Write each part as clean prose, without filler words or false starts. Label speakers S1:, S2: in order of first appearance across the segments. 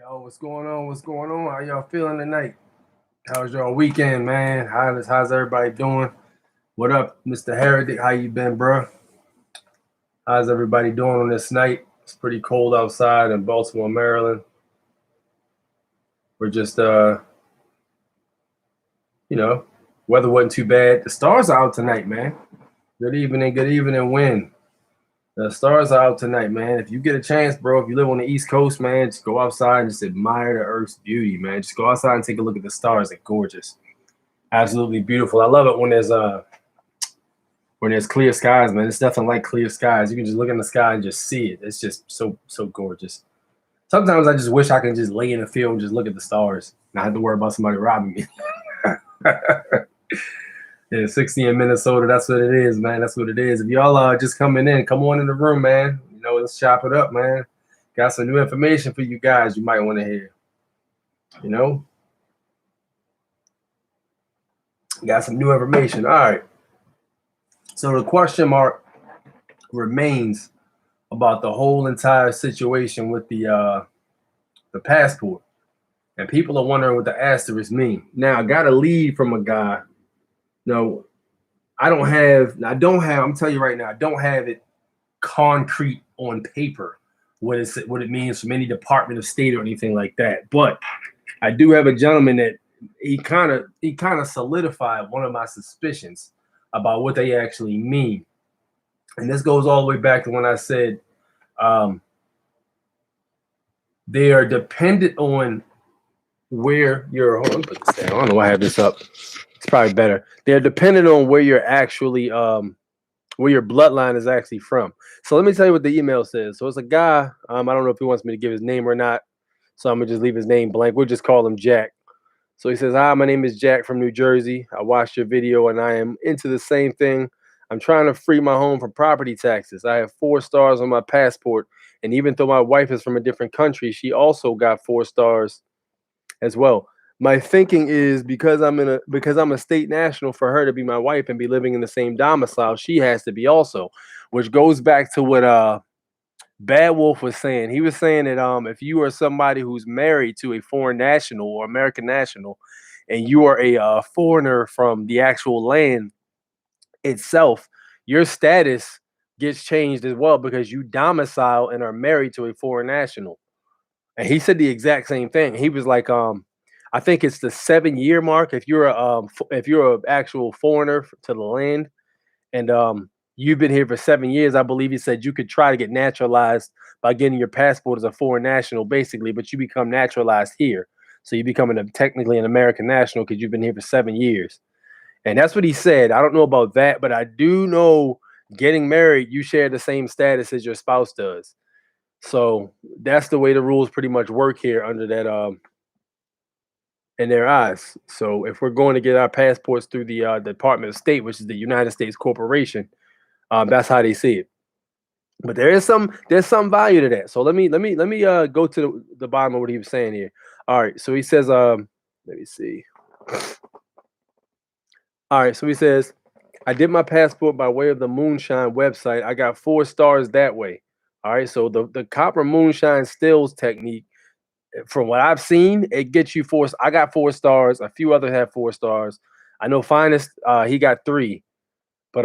S1: Yo, what's going on? What's going on? How y'all feeling tonight? How's y'all weekend, man? How's everybody doing? What up, Mr. Heretic? How you been, bro? How's everybody doing on this night? It's pretty cold outside in Baltimore, Maryland. We're just weather wasn't too bad. The stars are out tonight, man. Good evening, Win. The stars are out tonight, man. If you get a chance, bro, if you live on the East Coast, man, just go outside and just admire the Earth's beauty, man. Just go outside and take a look at the stars. They're gorgeous. Absolutely beautiful. I love it when there's clear skies, man. It's nothing like clear skies. You can just look in the sky and just see it. It's just so gorgeous. Sometimes I just wish I could just lay in the field and just look at the stars. Not have to worry about somebody robbing me. Yeah, 60 in Minnesota. That's what it is, man. That's what it is. If y'all are just coming in, come on in the room, man. Let's chop it up, man. Got some new information for you guys you might want to hear. Got some new information. All right. So the question mark remains about the whole entire situation with the passport. And people are wondering what the asterisk mean. Now, I got a lead from a guy. No, I'm telling you right now, I don't have it concrete on paper what it means from any Department of State or anything like that. But I do have a gentleman that he kind of solidified one of my suspicions about what they actually mean. And this goes all the way back to when I said they are dependent on where you're. Hold on, put this down. I don't know why I have this up. It's probably better. They're dependent on where you're actually where your bloodline is actually from. So let me tell you what the email says. So it's a guy. I don't know if he wants me to give his name or not. So I'm gonna just leave his name blank. We'll just call him Jack. So he says, "Hi, my name is Jack from New Jersey. I watched your video and I am into the same thing. I'm trying to free my home from property taxes. I have 4 stars on my passport, and even though my wife is from a different country, she also got 4 stars as well. My thinking is because I'm a state national, for her to be my wife and be living in the same domicile, she has to be also," which goes back to what Bad Wolf was saying. He was saying that if you are somebody who's married to a foreign national or American national, and you are a foreigner from the actual land itself, your status gets changed as well because you domicile and are married to a foreign national. And he said the exact same thing. He was like, I think it's the 7-year mark. If you're an actual foreigner to the land, and you've been here for 7 years, I believe he said you could try to get naturalized by getting your passport as a foreign national, basically, but you become naturalized here. So you become technically an American national because you've been here for 7 years. And that's what he said. I don't know about that, but I do know getting married, you share the same status as your spouse does. So that's the way the rules pretty much work here under that in their eyes. So if we're going to get our passports through the Department of State, which is the United States Corporation, that's how they see it. But there's some value to that. So let me go to the bottom of what he was saying here. All right. So he says, let me see. All right. So he says, I did my passport by way of the Moonshine website. I got 4 stars that way. All right. So the copper moonshine stills technique, from what I've seen, it gets you 4. I got 4 stars. A few others have 4 stars. I know Finest, he got 3. But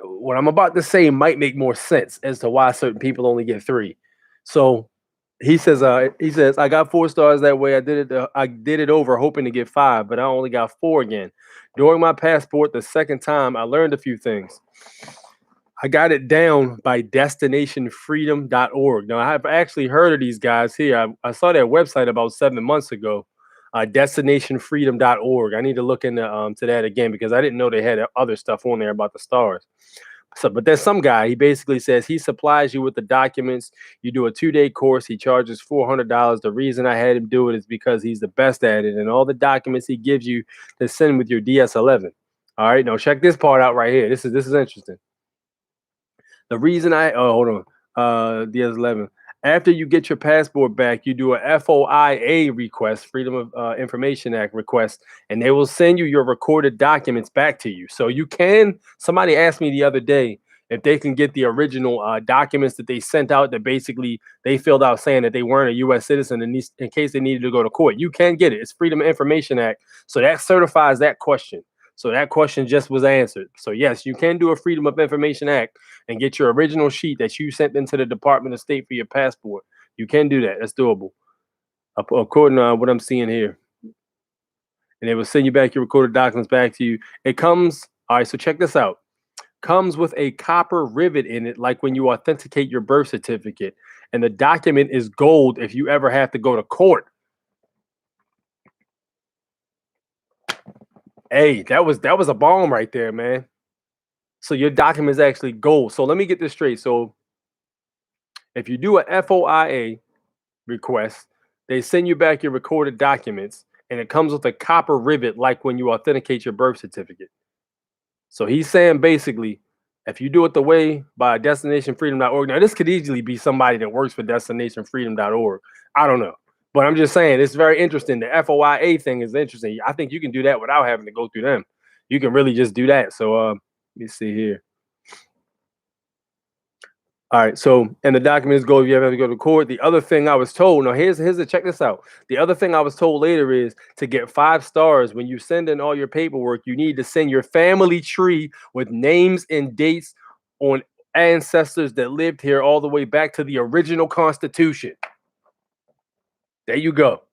S1: what I'm about to say might make more sense as to why certain people only get 3. So he says, I got 4 stars that way. I did it over hoping to get 5, but I only got 4 again. During my passport, the second time, I learned a few things. I got it down by destinationfreedom.org. Now, I've actually heard of these guys here. I saw their website about 7 months ago, destinationfreedom.org. I need to look into to that again because I didn't know they had other stuff on there about the stars. So, but there's some guy, he basically says he supplies you with the documents. You do a 2-day course. He charges $400. The reason I had him do it is because he's the best at it. And all the documents he gives you to send with your DS11. All right, now check this part out right here. This is interesting. The reason hold on, DS11. After you get your passport back, you do a FOIA request, Freedom of Information Act request, and they will send you your recorded documents back to you. So you can, somebody asked me the other day, if they can get the original documents that they sent out that basically they filled out saying that they weren't a U.S. citizen in case they needed to go to court. You can get it. It's Freedom of Information Act. So that certifies that question. So that question just was answered. So yes, you can do a Freedom of Information Act and get your original sheet that you sent into the Department of State for your passport. You can do that. That's doable. According to what I'm seeing here. And they will send you back your recorded documents back to you. It comes, all right, so check this out. Comes with a copper rivet in it, like when you authenticate your birth certificate. And the document is gold if you ever have to go to court. Hey, that was a bomb right there, man. So your document is actually gold. So let me get this straight. So if you do a FOIA request, they send you back your recorded documents, and it comes with a copper rivet like when you authenticate your birth certificate. So he's saying basically, if you do it the way by destinationfreedom.org, now this could easily be somebody that works for destinationfreedom.org. I don't know. But I'm just saying it's very interesting. The FOIA thing is interesting. I think you can do that without having to go through them. You can really just do that. So let me see here. All right, so and the documents go if you ever have to go to court. The other thing I was told, now here's the check this out. The other thing I was told later is to get 5 stars when you send in all your paperwork, you need to send your family tree with names and dates on ancestors that lived here all the way back to the original Constitution. There you go.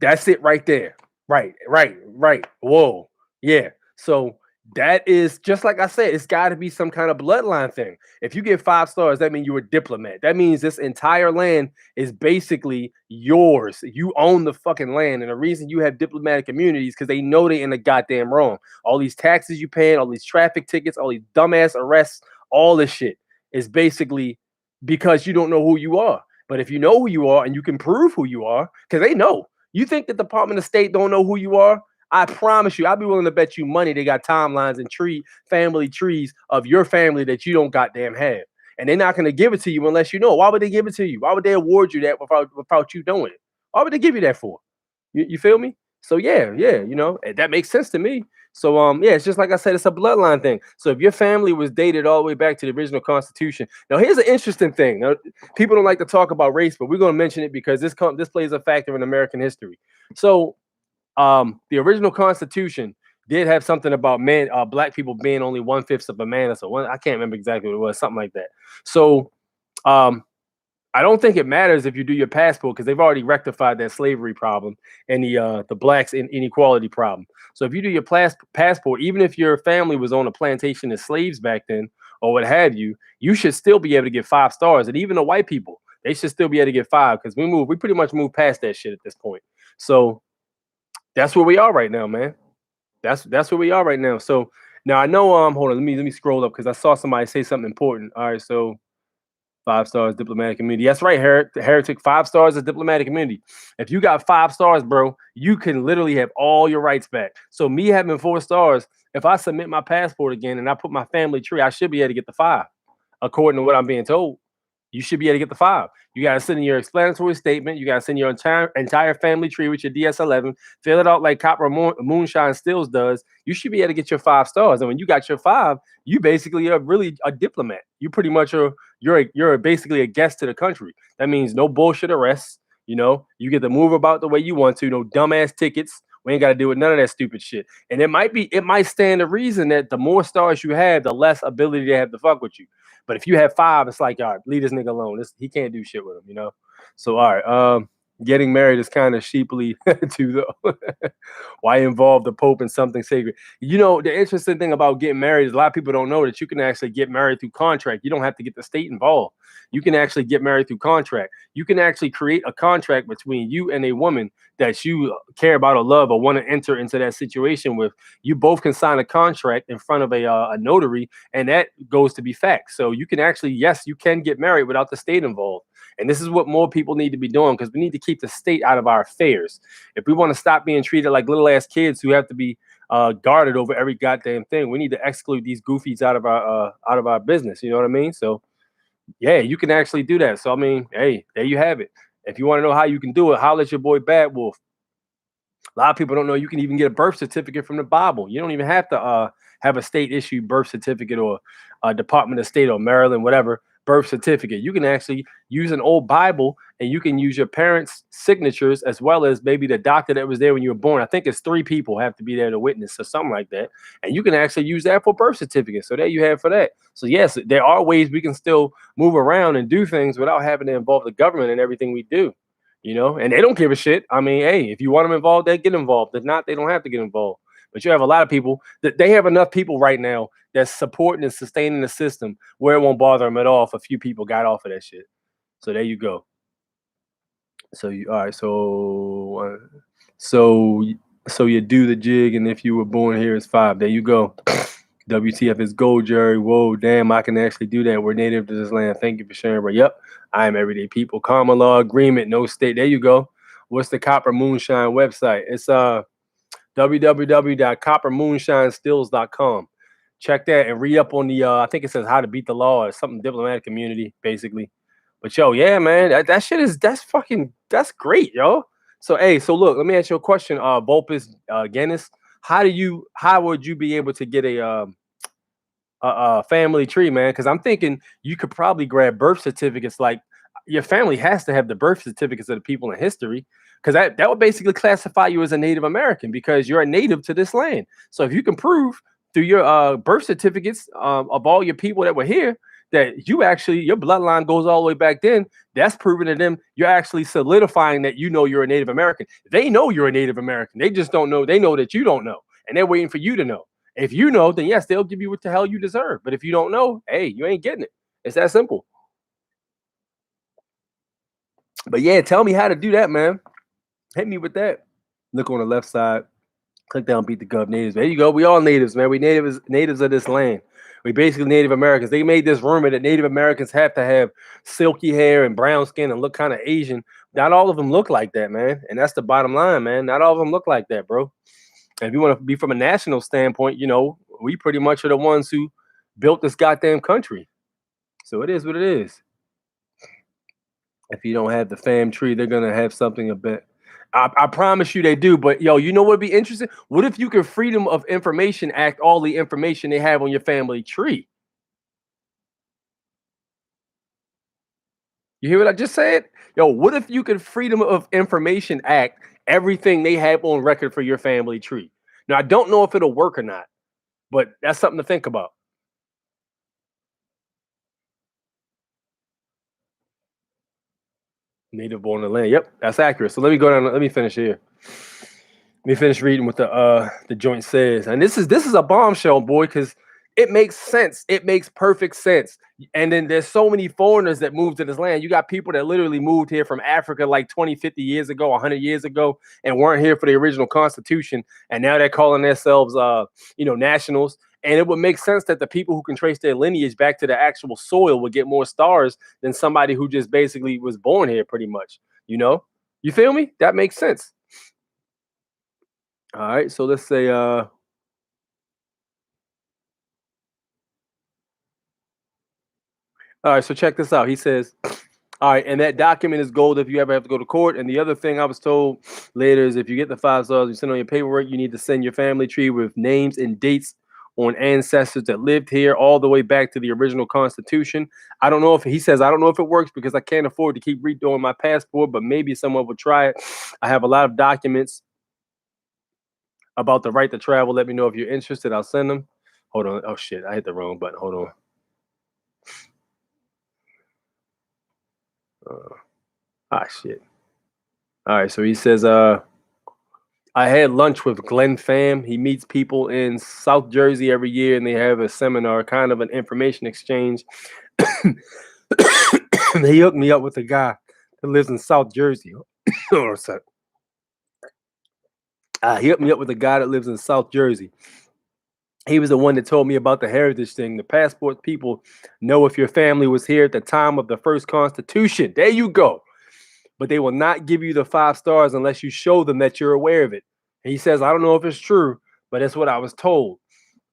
S1: That's it right there. Right. Whoa. Yeah. So that is just like I said, it's got to be some kind of bloodline thing. If you get 5 stars, that means you're a diplomat. That means this entire land is basically yours. You own the fucking land. And the reason you have diplomatic immunities because they know they're in the goddamn wrong. All these taxes you pay, all these traffic tickets, all these dumbass arrests, all this shit is basically because you don't know who you are. But if you know who you are and you can prove who you are, because they know. You think the Department of State don't know who you are? I promise you, I'd be willing to bet you money they got timelines and family trees of your family that you don't goddamn have. And they're not going to give it to you unless you know. Why would they give it to you? Why would they award you that without you knowing it? Why would they give you that for? You feel me? So yeah, you know, that makes sense to me. So yeah, it's just like I said, it's a bloodline thing. So if your family was dated all the way back to the original Constitution. Now here's an interesting thing. Now, people don't like to talk about race, but we're going to mention it because this plays a factor in American history. So the original Constitution did have something about black people being only 1/5 of a man or so. I can't remember exactly what it was, something like that. So I don't think it matters if you do your passport because they've already rectified that slavery problem and the blacks inequality problem. So if you do your passport, even if your family was on a plantation as slaves back then or what have you, you should still be able to get 5 stars. And even the white people, they should still be able to get 5 because we pretty much moved past that shit at this point. So that's where we are right now, man. That's where we are right now. So now I know hold on, let me scroll up because I saw somebody say something important. All right, so 5 stars diplomatic immunity. That's right, Heretic. 5 stars is diplomatic immunity. If you got 5 stars, bro, you can literally have all your rights back. So me having 4 stars, if I submit my passport again and I put my family tree, I should be able to get the 5, according to what I'm being told. You should be able to get the 5. You got to send in your explanatory statement. You got to send your entire family tree with your DS11. Fill it out like Copper Moonshine Stills does. You should be able to get your 5 stars. And when you got your 5, you basically are really a diplomat. You pretty much you're basically a guest to the country. That means no bullshit arrests. You know, you get to move about the way you want to. No dumbass tickets. We ain't got to deal with none of that stupid shit. And it might stand to reason that the more stars you have, the less ability they have to fuck with you. But if you have 5, it's like, all right, leave this nigga alone. He can't do shit with him, you know? So, all right, getting married is kind of sheeply to the why involve the Pope in something sacred? You know, the interesting thing about getting married is a lot of people don't know that you can actually get married through contract. You don't have to get the state involved. You can actually get married through contract. You can actually create a contract between you and a woman that you care about or love or want to enter into that situation with. You both can sign a contract in front of a notary, and that goes to be fact. So you can actually, yes, you can get married without the state involved. And this is what more people need to be doing because we need to keep the state out of our affairs. If we want to stop being treated like little ass kids who have to be guarded over every goddamn thing, we need to exclude these goofies out of our business. You know what I mean? So yeah, you can actually do that. So I mean, hey, there you have it. If you want to know how you can do it, holler at your boy Bad Wolf. A lot of people don't know you can even get a birth certificate from the Bible. You don't even have to have a state issued birth certificate or a Department of State or Maryland, whatever birth certificate. You can actually use an old Bible and you can use your parents' signatures as well as maybe the doctor that was there when you were born. I think it's 3 people have to be there to witness or something like that. And you can actually use that for birth certificate. So there you have for that. So yes, there are ways we can still move around and do things without having to involve the government in everything we do. And they don't give a shit. I mean, hey, if you want them involved, they get involved. If not, they don't have to get involved. But you have a lot of people that they have enough people right now that's supporting and sustaining the system where it won't bother them at all if a few people got off of that shit. So there you go. So you all right? So you do the jig, and if you were born here, it's 5. There you go. WTF is gold, Jerry. Whoa, damn, I can actually do that. We're native to this land. Thank you for sharing, bro. Yep, I am everyday people. Common law agreement, no state. There you go. What's the Copper Moonshine website? It's www.coppermoonshinestills.com. Check that and read up on the I think it says how to beat the law or something diplomatic immunity, basically. But yo, yeah, man, that shit that's great, yo. So hey, so look, let me ask you a question, Volpus Guinness. How would you be able to get a family tree, man? Because I'm thinking you could probably grab birth certificates. Like your family has to have the birth certificates of the people in history, because that would basically classify you as a Native American because you're a native to this land. So if you can prove through your birth certificates of all your people that were here that your bloodline goes all the way back then, that's proving to them you're actually solidifying that you're a Native American. They know you're a Native American. They just don't know. They know that you don't know, and they're waiting for you to know. If you know, then yes, they'll give you what the hell you deserve. But if you don't know, hey, you ain't getting it. It's that simple. But yeah, tell me how to do that, man. Hit me with that. Look on the left side. Click down, beat the gov natives. There you go. We all natives, man. We natives of this land. We basically Native Americans. They made this rumor that Native Americans have to have silky hair and brown skin and look kind of Asian. Not all of them look like that, man. And that's the bottom line, man. Not all of them look like that, bro. And if you want to be from a national standpoint, we pretty much are the ones who built this goddamn country. So it is what it is. If you don't have the fam tree, they're gonna have something a bit. I promise you they do. But yo, you know what would be interesting? What if you could Freedom of Information Act all the information they have on your family tree? You hear what I just said? Yo, what if you could Freedom of Information Act everything they have on record for your family tree? Now I don't know if it'll work or not, but that's something to think about. Native born in the land. Yep, that's accurate. So let me go down. Let me finish here. Let me finish reading what the joint says. And this is a bombshell, boy, because it makes sense. It makes perfect sense. And then there's so many foreigners that moved to this land. You got people that literally moved here from Africa like 20, 50 years ago, 100 years ago, and weren't here for the original Constitution. And now they're calling themselves, nationals. And it would make sense that the people who can trace their lineage back to the actual soil would get more stars than somebody who just basically was born here, pretty much. You feel me? That makes sense. All right, so let's say all right, so check this out. He says, all right, and that document is gold if you ever have to go to court. And the other thing I was told later is if you get the 5 stars, you send on your paperwork, you need to send your family tree with names and dates on ancestors that lived here all the way back to the original Constitution. I don't know if he says, I don't know if it works because I can't afford to keep redoing my passport, but maybe someone will try it. I have a lot of documents about the right to travel. Let me know if you're interested. I'll send them. Hold on. Oh shit, I hit the wrong button. Hold on. Shit. All right, so he says, I had lunch with Glenn Pham. He meets people in South Jersey every year, and they have a seminar, kind of an information exchange. He hooked me up with a guy that lives in South Jersey. Hold on a sec. He hooked me up with a guy that lives in South Jersey. He was the one that told me about the heritage thing. The passport people know if your family was here at the time of the first Constitution. There you go. But they will not give you the 5 stars unless you show them that you're aware of it. And he says, I don't know if it's true, but that's what I was told.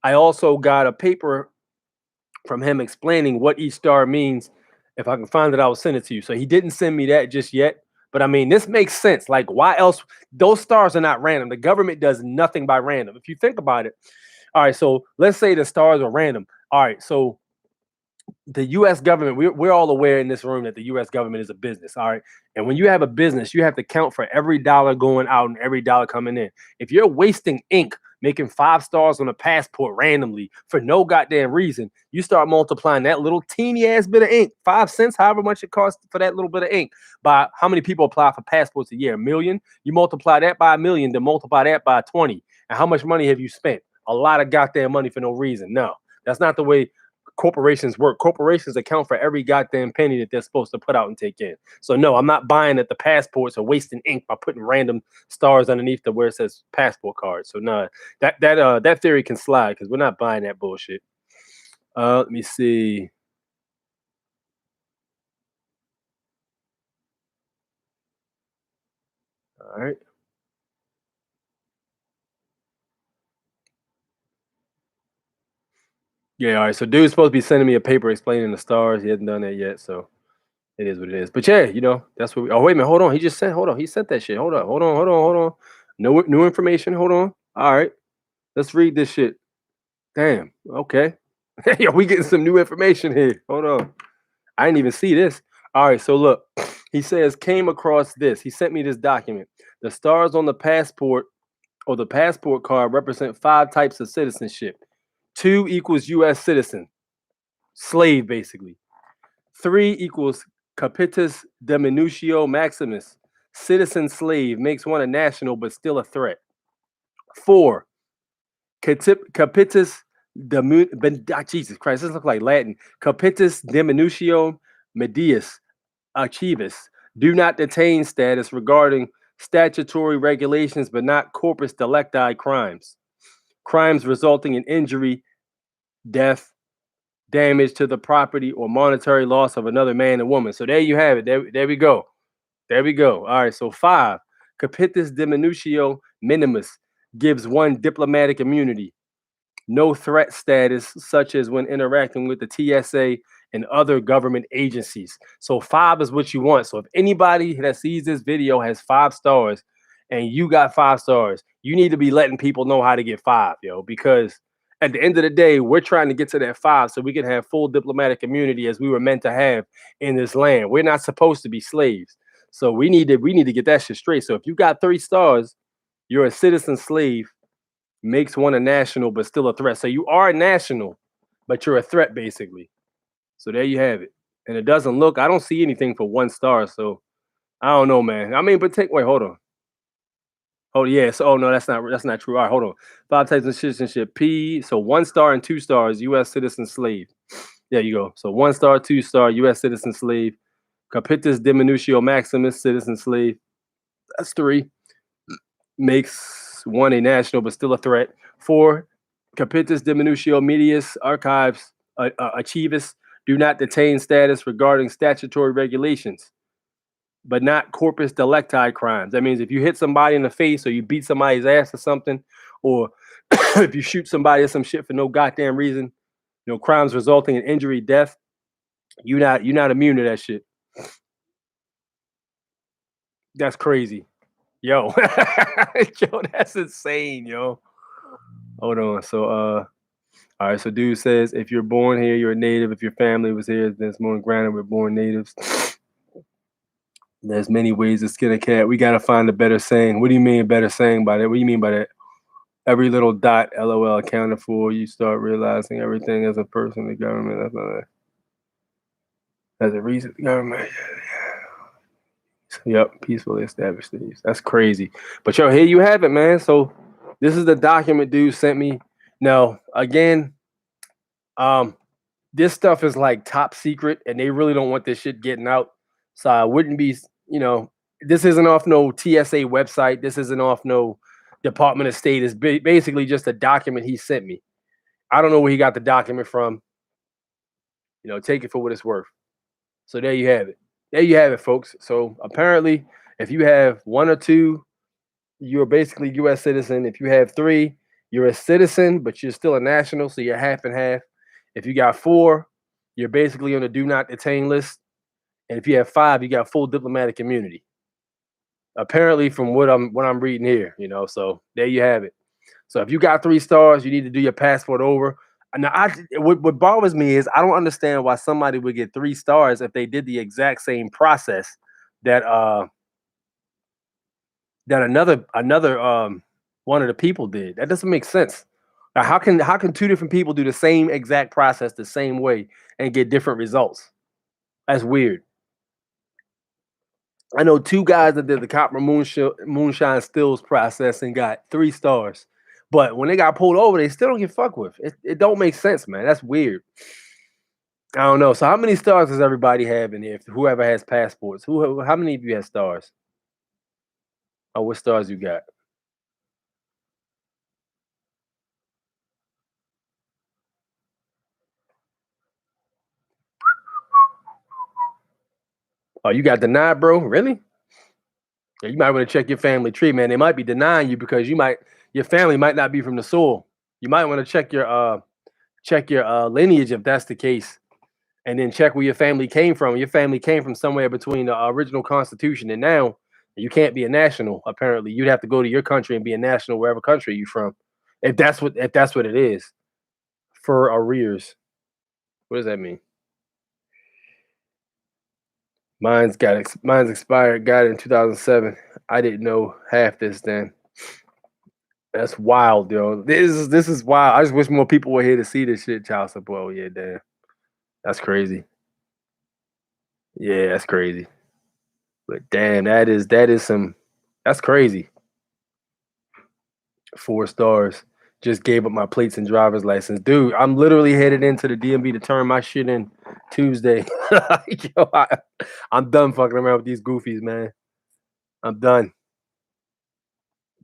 S1: I also got a paper from him explaining what each star means. If I can find it, I will send it to you. So he didn't send me that just yet, But I mean, this makes sense. Like, why else? Those stars are not random. The government does nothing by random. If you think about it, all right. So let's say the stars are random. All right. So the U.S. government, we're all aware in this room that the U.S. government is a business. All right. And when you have a business, you have to count for every dollar going out and every dollar coming in. If you're wasting ink, making 5 stars on a passport randomly for no goddamn reason, you start multiplying that little teeny ass bit of ink, 5 cents, however much it costs for that little bit of ink, by how many people apply for passports a year? 1 million. You multiply that by 1 million, then multiply that by 20. And how much money have you spent? A lot of goddamn money for no reason. No, that's not the way corporations work. Corporations account for every goddamn penny that they're supposed to put out and take in. So no, I'm not buying that the passports are wasting ink by putting random stars underneath the where it says passport card. So no, that theory can slide because we're not buying that bullshit. Let me see. All right. Yeah, all right. So dude's supposed to be sending me a paper explaining the stars. He hasn't done that yet, so it is what it is. But yeah, that's what oh wait a minute, hold on. He sent that shit. Hold on. No new information. Hold on. All right. Let's read this shit. Damn. Okay. Yo, we getting some new information here. Hold on. I didn't even see this. All right. So look, he says came across this. He sent me this document. The stars on the passport or the passport card represent 5 types of citizenship. 2 equals U.S. citizen, slave basically. 3 equals capitis diminutio maximus, citizen slave, makes one a national but still a threat. 4 capitis Jesus Christ, this looks like Latin. Capitis diminutio medius archivus, do not detain status regarding statutory regulations but not corpus delicti crimes. Crimes resulting in injury, death, damage to the property, or monetary loss of another man and woman. So there you have it. There we go. There we go. All right. So 5, capitis diminutio minimus, gives one diplomatic immunity, no threat status, such as when interacting with the TSA and other government agencies. So 5 is what you want. So if anybody that sees this video has 5 stars and you got 5 stars, you need to be letting people know how to get 5, because at the end of the day, we're trying to get to that 5 so we can have full diplomatic immunity as we were meant to have in this land. We're not supposed to be slaves. So we need to get that shit straight. So if you got 3 stars, you're a citizen slave, makes one a national but still a threat. So you are a national, but you're a threat basically. So there you have it. And it doesn't look, I don't see anything for 1 star. So I don't know, man. I mean, but wait, hold on. Oh yeah. So no, that's not true. All right, hold on. 5 types of citizenship. P. So 1 star and 2 stars, U.S. citizen slave. There you go. So 1 star, 2 star, U.S. citizen slave. Capitis diminutio maximus, citizen slave. That's 3. Makes one a national but still a threat. 4, capitis diminutio medius archives archivus, do not detain status regarding statutory regulations, but not corpus delicti crimes. That means if you hit somebody in the face or you beat somebody's ass or something, or if you shoot somebody or some shit for no goddamn reason, crimes resulting in injury, death, you're not immune to that shit. That's crazy. Yo. Yo, that's insane, yo. Hold on. So all right, so dude says if you're born here, you're a native. If your family was here, then it's more than granted we're born natives. There's many ways to skin a cat. We gotta find a better saying. What do you mean better saying by that? What do you mean by that? Every little dot, LOL, accounted for. You start realizing everything as a person, the government. That's not that. As a reason, the government. Yep, peacefully established these. That's crazy. But yo, here you have it, man. So this is the document dude sent me. Now, again, this stuff is like top secret, and they really don't want this shit getting out. So I wouldn't be, this isn't off no TSA website. This isn't off no Department of State. It's basically just a document he sent me. I don't know where he got the document from. Take it for what it's worth. So there you have it. There you have it, folks. So apparently, if you have 1 or 2, you're basically U.S. citizen. If you have 3, you're a citizen, but you're still a national, so you're half and half. If you got 4, you're basically on the do not detain list. And if you have 5, you got full diplomatic immunity. Apparently, from what I'm reading here, so there you have it. So if you got 3 stars, you need to do your passport over. Now, what bothers me is I don't understand why somebody would get 3 stars if they did the exact same process that another one of the people did. That doesn't make sense. Now, how can 2 different people do the same exact process the same way and get different results? That's weird. I know 2 guys that did the copper moonshine stills process and got 3 stars. But when they got pulled over, they still don't get fucked with. It don't make sense, man. That's weird. I don't know. So how many stars does everybody have in here? Whoever has passports. How many of you have stars? Oh, what stars you got? Oh, you got denied, bro? Really? Yeah, you might want to check your family tree, man. They might be denying you because your family might not be from the soil. You might want to check your lineage if that's the case, and then check where your family came from. Your family came from somewhere between the original Constitution and now. You can't be a national. Apparently, you'd have to go to your country and be a national wherever country you're from. If that's what it is. For arrears. What does that mean? Mine's expired. Got it in 2007. I didn't know half this then. That's wild, yo. This is wild. I just wish more people were here to see this shit. Child support. Oh, yeah, damn. That's crazy. Yeah, that's crazy. But damn, that is some. That's crazy. 4 stars. Just gave up my plates and driver's license, dude. I'm literally headed into the DMV to turn my shit in Tuesday. Yo, I'm done fucking around with these goofies, man. I'm done.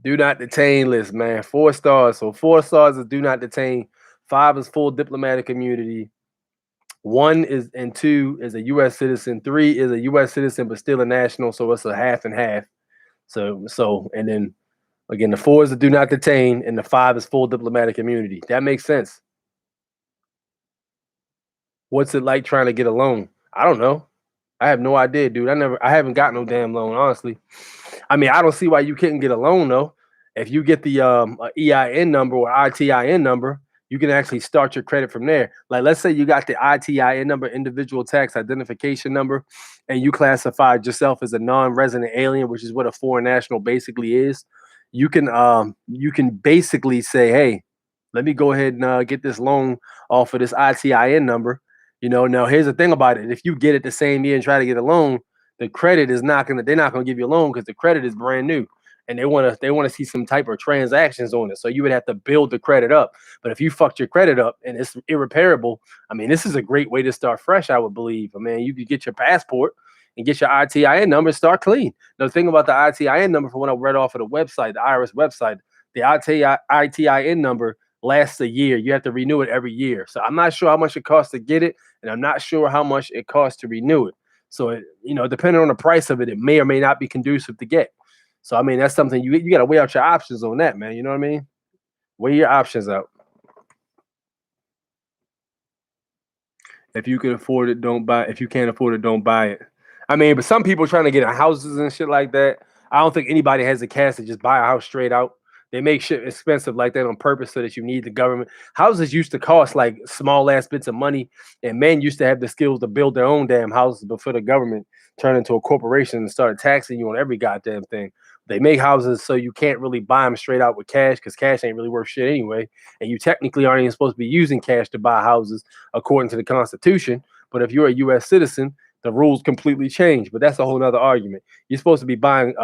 S1: Do not detain list, man. 4 stars. So 4 stars is do not detain. 5 is full diplomatic immunity. 1 is and 2 is a U.S. citizen. 3 is a U.S. citizen but still a national. So it's a half and half. So and then again, the 4 is the do not detain, and the 5 is full diplomatic immunity. That makes sense. What's it like trying to get a loan? I don't know. I have no idea, dude. I haven't got no damn loan, honestly. I mean, I don't see why you couldn't get a loan though. If you get the EIN number or ITIN number, you can actually start your credit from there. Like, let's say you got the ITIN number, individual tax identification number, and you classified yourself as a non-resident alien, which is what a foreign national basically is. You can basically say, hey, let me go ahead and get this loan off of this ITIN number. Now here's the thing about it. If you get it the same year and try to get a loan, the credit is not gonna they're not gonna give you a loan because the credit is brand new. And they wanna see some type of transactions on it. So you would have to build the credit up. But if you fucked your credit up and it's irreparable, I mean, this is a great way to start fresh, I would believe. I mean, you could get your passport and get your ITIN number and start clean. Now, the thing about the ITIN number, from what I read off of the website, the IRS website, the ITIN number lasts a year. You have to renew it every year. So I'm not sure how much it costs to get it, and I'm not sure how much it costs to renew it. So depending on the price of it, it may or may not be conducive to get. So I mean, that's something you got to weigh out your options on that, man. You know what I mean? Weigh your options out. If you can afford it, don't buy it. If you can't afford it, don't buy it. I mean, but some people trying to get in houses and shit like that. I don't think anybody has the cash to just buy a house straight out. They make shit expensive like that on purpose so that you need the government. Houses used to cost like small ass bits of money, and men used to have the skills to build their own damn houses before the government turned into a corporation and started taxing you on every goddamn thing. They make houses so you can't really buy them straight out with cash because cash ain't really worth shit anyway. And you technically aren't even supposed to be using cash to buy houses according to the Constitution. But if you're a U.S. citizen, the rules completely change. But that's a whole other argument. You're supposed to be buying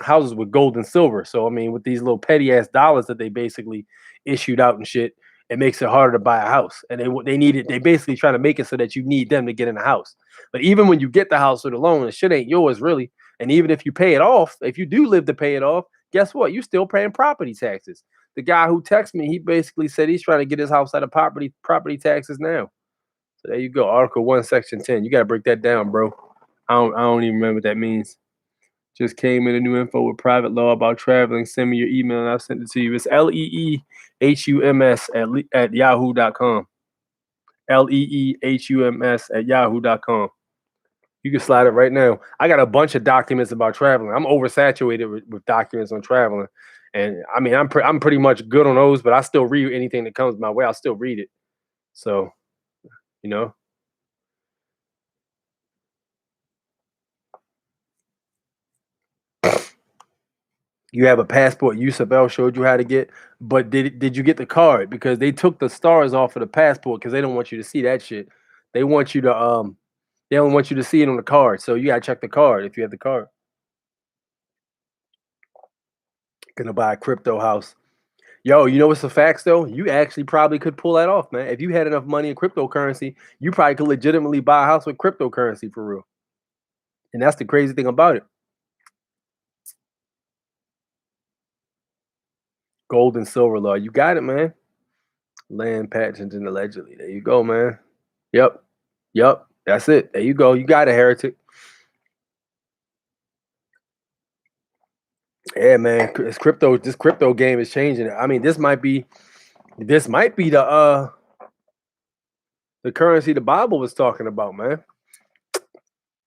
S1: houses with gold and silver. So I mean, with these little petty ass dollars that they basically issued out and shit, it makes it harder to buy a house. And they need it. They basically try to make it so that you need them to get in the house. But even when you get the house or the loan, the shit ain't yours really. And even if you pay it off, if you do live to pay it off, guess what? You're still paying property taxes. The guy who texted me, he basically said he's trying to get his house out of property taxes now. So there you go. Article 1, Section 10. You got to break that down, bro. I don't even remember what that means. Just came in a new info with private law about traveling. Send me your email and I'll send it to you. It's LEEHUMS at yahoo.com. LEEHUMS at yahoo.com. You can slide it right now. I got a bunch of documents about traveling. I'm oversaturated with documents on traveling, and I mean, I'm pretty much good on those, but I still read anything that comes my way. I'll still read it. So you know, you have a passport. Yusabel showed you how to get, but did you get the card? Because they took the stars off of the passport because they don't want you to see that shit. They want you to they don't want you to see it on the card. So you gotta check the card if you have the card. Gonna buy a crypto house. Yo, you know what's the facts though? You actually probably could pull that off, man. If you had enough money in cryptocurrency, you probably could legitimately buy a house with cryptocurrency for real. And that's the crazy thing about it. Gold and silver law. You got it, man. Land patents and allegedly. There you go, man. Yep. Yep. That's it. There you go. You got a heretic. Yeah, man. It's crypto. This crypto game is changing. I mean, this might be the currency the Bible was talking about, man.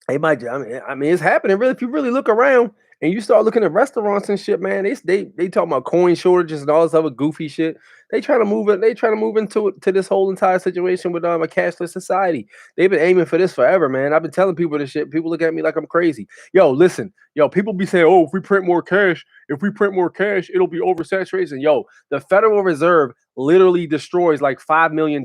S1: They might. I mean, it's happening. Really, if you really look around and you start looking at restaurants and shit, man, they talking about coin shortages and all this other goofy shit. They trying to move it. They trying to move into to this whole entire situation with a cashless society. They've been aiming for this forever, man. I've been telling people this shit. People look at me like I'm crazy. Yo, listen, yo, people be saying, oh, if we print more cash, it'll be oversaturation. Yo, the Federal Reserve literally destroys like $5 million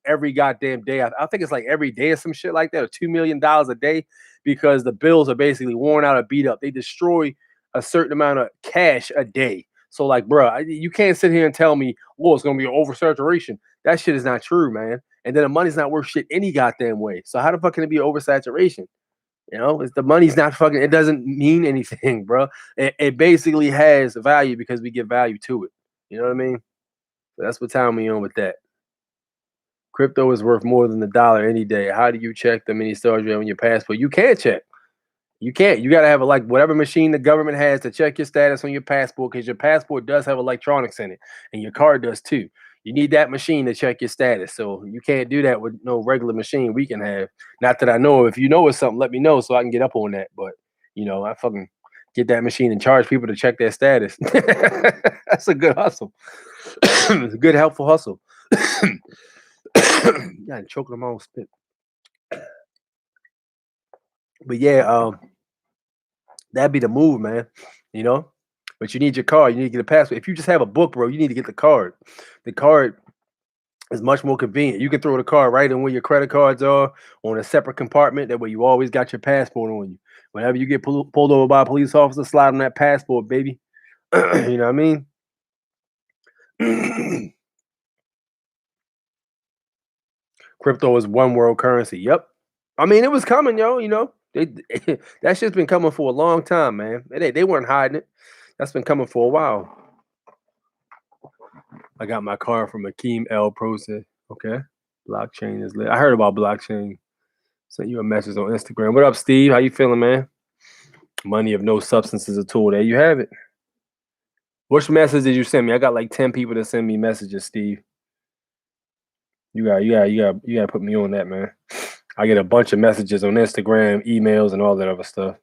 S1: every goddamn day. I think it's like every day or some shit like that, or $2 million a day, because the bills are basically worn out or beat up. They destroy a certain amount of cash a day. So, like, bro, you can't sit here and tell me, well, it's gonna be an oversaturation. That shit is not true, man. And then the money's not worth shit any goddamn way. So how the fuck can it be oversaturation? You know, it's the money's not fucking. It doesn't mean anything, bro. It basically has value because we give value to it. You know what I mean? So that's what time we on with that. Crypto is worth more than the dollar any day. How do you check the many stars you have on your passport? You can't check. You can't. You gotta have a, like, whatever machine the government has to check your status on your passport, because your passport does have electronics in it, and your card does too. You need that machine to check your status. So you can't do that with no regular machine we can have. Not that I know of. If you know of something, let me know so I can get up on that. But I fucking get that machine and charge people to check their status. That's a good hustle. It's a good, helpful hustle. Yeah, choking them on spit. But yeah, that'd be the move, man. You know, but you need your card. You need to get a passport. If you just have a book, bro, you need to get the card. The card is much more convenient. You can throw the card right in where your credit cards are, on a separate compartment. That way, you always got your passport on you. Whenever you get pulled over by a police officer, slide on that passport, baby. You know what I mean? Crypto is one world currency. Yep. I mean, it was coming, yo. They that shit's been coming for a long time, man. They weren't hiding it. That's been coming for a while. I got my card from Akeem L. Process. Okay. Blockchain is lit. I heard about blockchain. Sent you a message on Instagram. What up, Steve? How you feeling, man? Money of no substance is a tool. There you have it. Which message did you send me? I got like 10 people to send me messages, Steve. You gotta put me on that, man. I get a bunch of messages on Instagram, emails, and all that other stuff.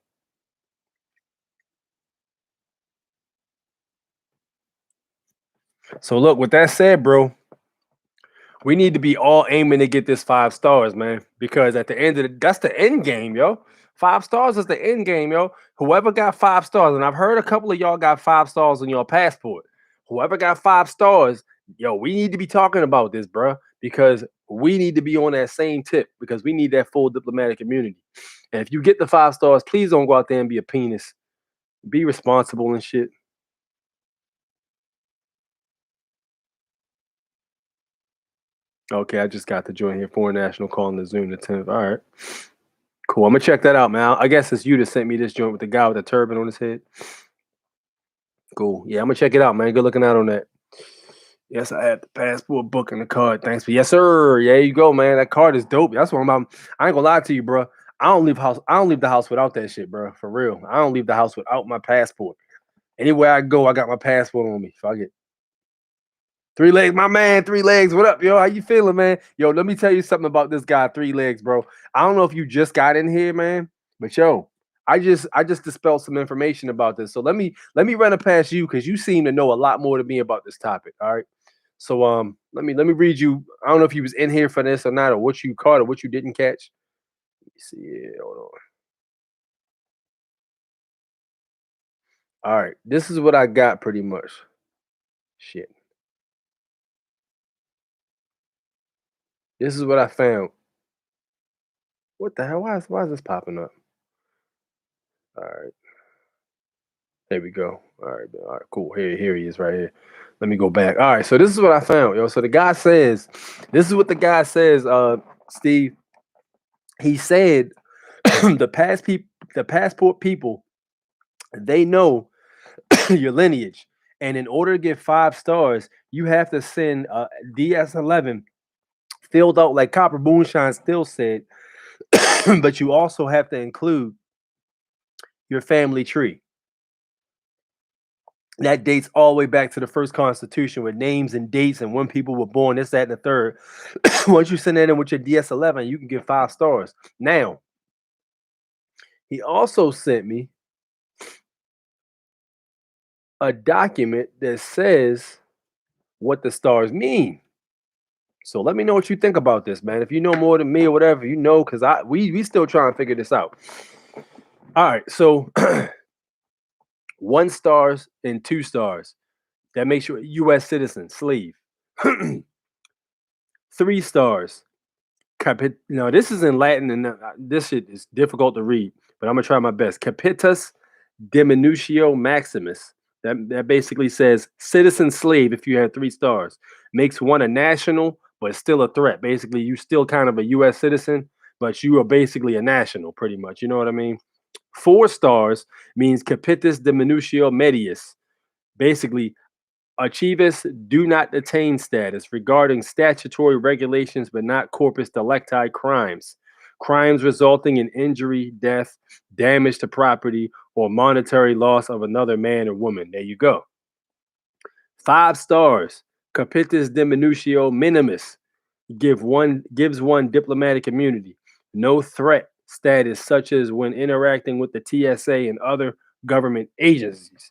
S1: So look, with that said, bro, we need to be all aiming to get this 5 stars, man. Because at the end of that's the end game, yo. 5 stars is the end game, yo. Whoever got 5 stars, and I've heard a couple of y'all got 5 stars on your passport. Whoever got 5 stars, yo, we need to be talking about this, bro. Because we need to be on that same tip, because we need that full diplomatic immunity. And if you get the 5 stars, please don't go out there and be a penis. Be responsible and shit. Okay, I just got to join here. Foreign national calling the Zoom the 10th. All right. Cool. I'm gonna check that out, man. I guess it's you that sent me this joint with the guy with the turban on his head. Cool. Yeah, I'm gonna check it out, man. Good looking out on that. Yes, I have the passport, book, and the card. Thanks for yes, sir. There you go, man. That card is dope. That's what I ain't gonna lie to you, bro. I don't leave the house without that shit, bro. For real. I don't leave the house without my passport. Anywhere I go, I got my passport on me. Fuck it. 3 Legs, my man, 3 Legs. What up, yo? How you feeling, man? Yo, let me tell you something about this guy, 3 Legs, bro. I don't know if you just got in here, man, but yo, I just dispelled some information about this. So let me run it past you because you seem to know a lot more than me about this topic. All right. So let me read you. I don't know if you was in here for this or not, or what you caught or what you didn't catch. Let me see. Yeah, hold on. All right. This is what I got pretty much. Shit. This is what I found. What the hell? Why is this popping up? All right. There we go. All right, cool. Here he is right here. Let me go back. All right, so this is what I found, yo. So the guy says, this is what the guy says, Steve. He said the passport people, they know your lineage. And in order to get 5 stars, you have to send a DS11 filled out like Copper Moonshine still said, but you also have to include your family tree. That dates all the way back to the first constitution with names and dates and when people were born, this, that, and the third. Once you send that in with your DS11, you can get 5 stars. Now, he also sent me a document that says what the stars mean. So let me know what you think about this, man. If you know more than me or whatever, you know, because we still trying to figure this out. All right, so 1 stars and 2 stars. That makes you a U.S. citizen, slave. 3 stars. No, this is in Latin, and this shit is difficult to read, but I'm gonna try my best. Capitis diminutio maximus. That basically says citizen slave. If you have 3 stars, makes one a national, but still a threat. Basically, you still kind of a U.S. citizen, but you are basically a national, pretty much. You know what I mean? 4 stars means capitis diminutio medius. Basically, Archivist do not detain status regarding statutory regulations but not corpus delicti crimes. Crimes resulting in injury, death, damage to property, or monetary loss of another man or woman. There you go. 5 stars. Capitis diminutio minimis. Gives one diplomatic immunity. No threat status, such as when interacting with the TSA and other government agencies.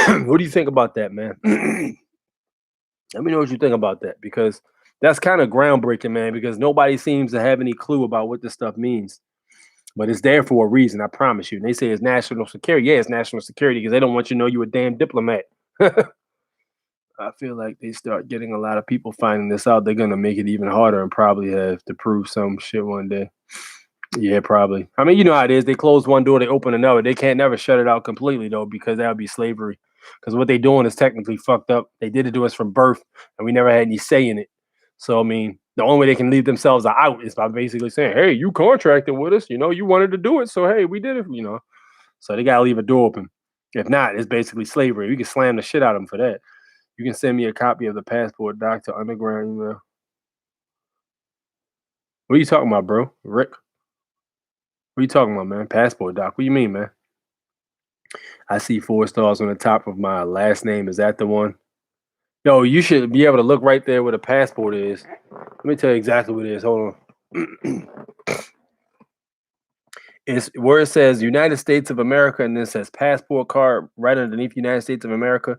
S1: What do you think about that, man? Let me know what you think about that because that's kind of groundbreaking, man, because nobody seems to have any clue about what this stuff means. But it's there for a reason, I promise you. And they say it's national security. Yeah, it's national security because they don't want you to know you a damn diplomat. I feel like they start getting a lot of people finding this out. They're going to make it even harder and probably have to prove some shit one day. Yeah, probably. I mean, you know how it is. They close one door, they open another. They can't never shut it out completely, though, because that would be slavery. Because what they're doing is technically fucked up. They did it to us from birth, and we never had any say in it. So, I mean, the only way they can leave themselves out is by basically saying, hey, you contracted with us. You know, you wanted to do it. So, hey, we did it, you know. So they got to leave a door open. If not, it's basically slavery. We can slam the shit out of them for that. You can send me a copy of the passport doc to underground email. What are you talking about, bro? Rick? What are you talking about, man? Passport doc. What do you mean, man? I see 4 stars on the top of my last name. Is that the one? Yo, you should be able to look right there where the passport is. Let me tell you exactly what it is. Hold on. It's where it says United States of America and then it says passport card right underneath United States of America.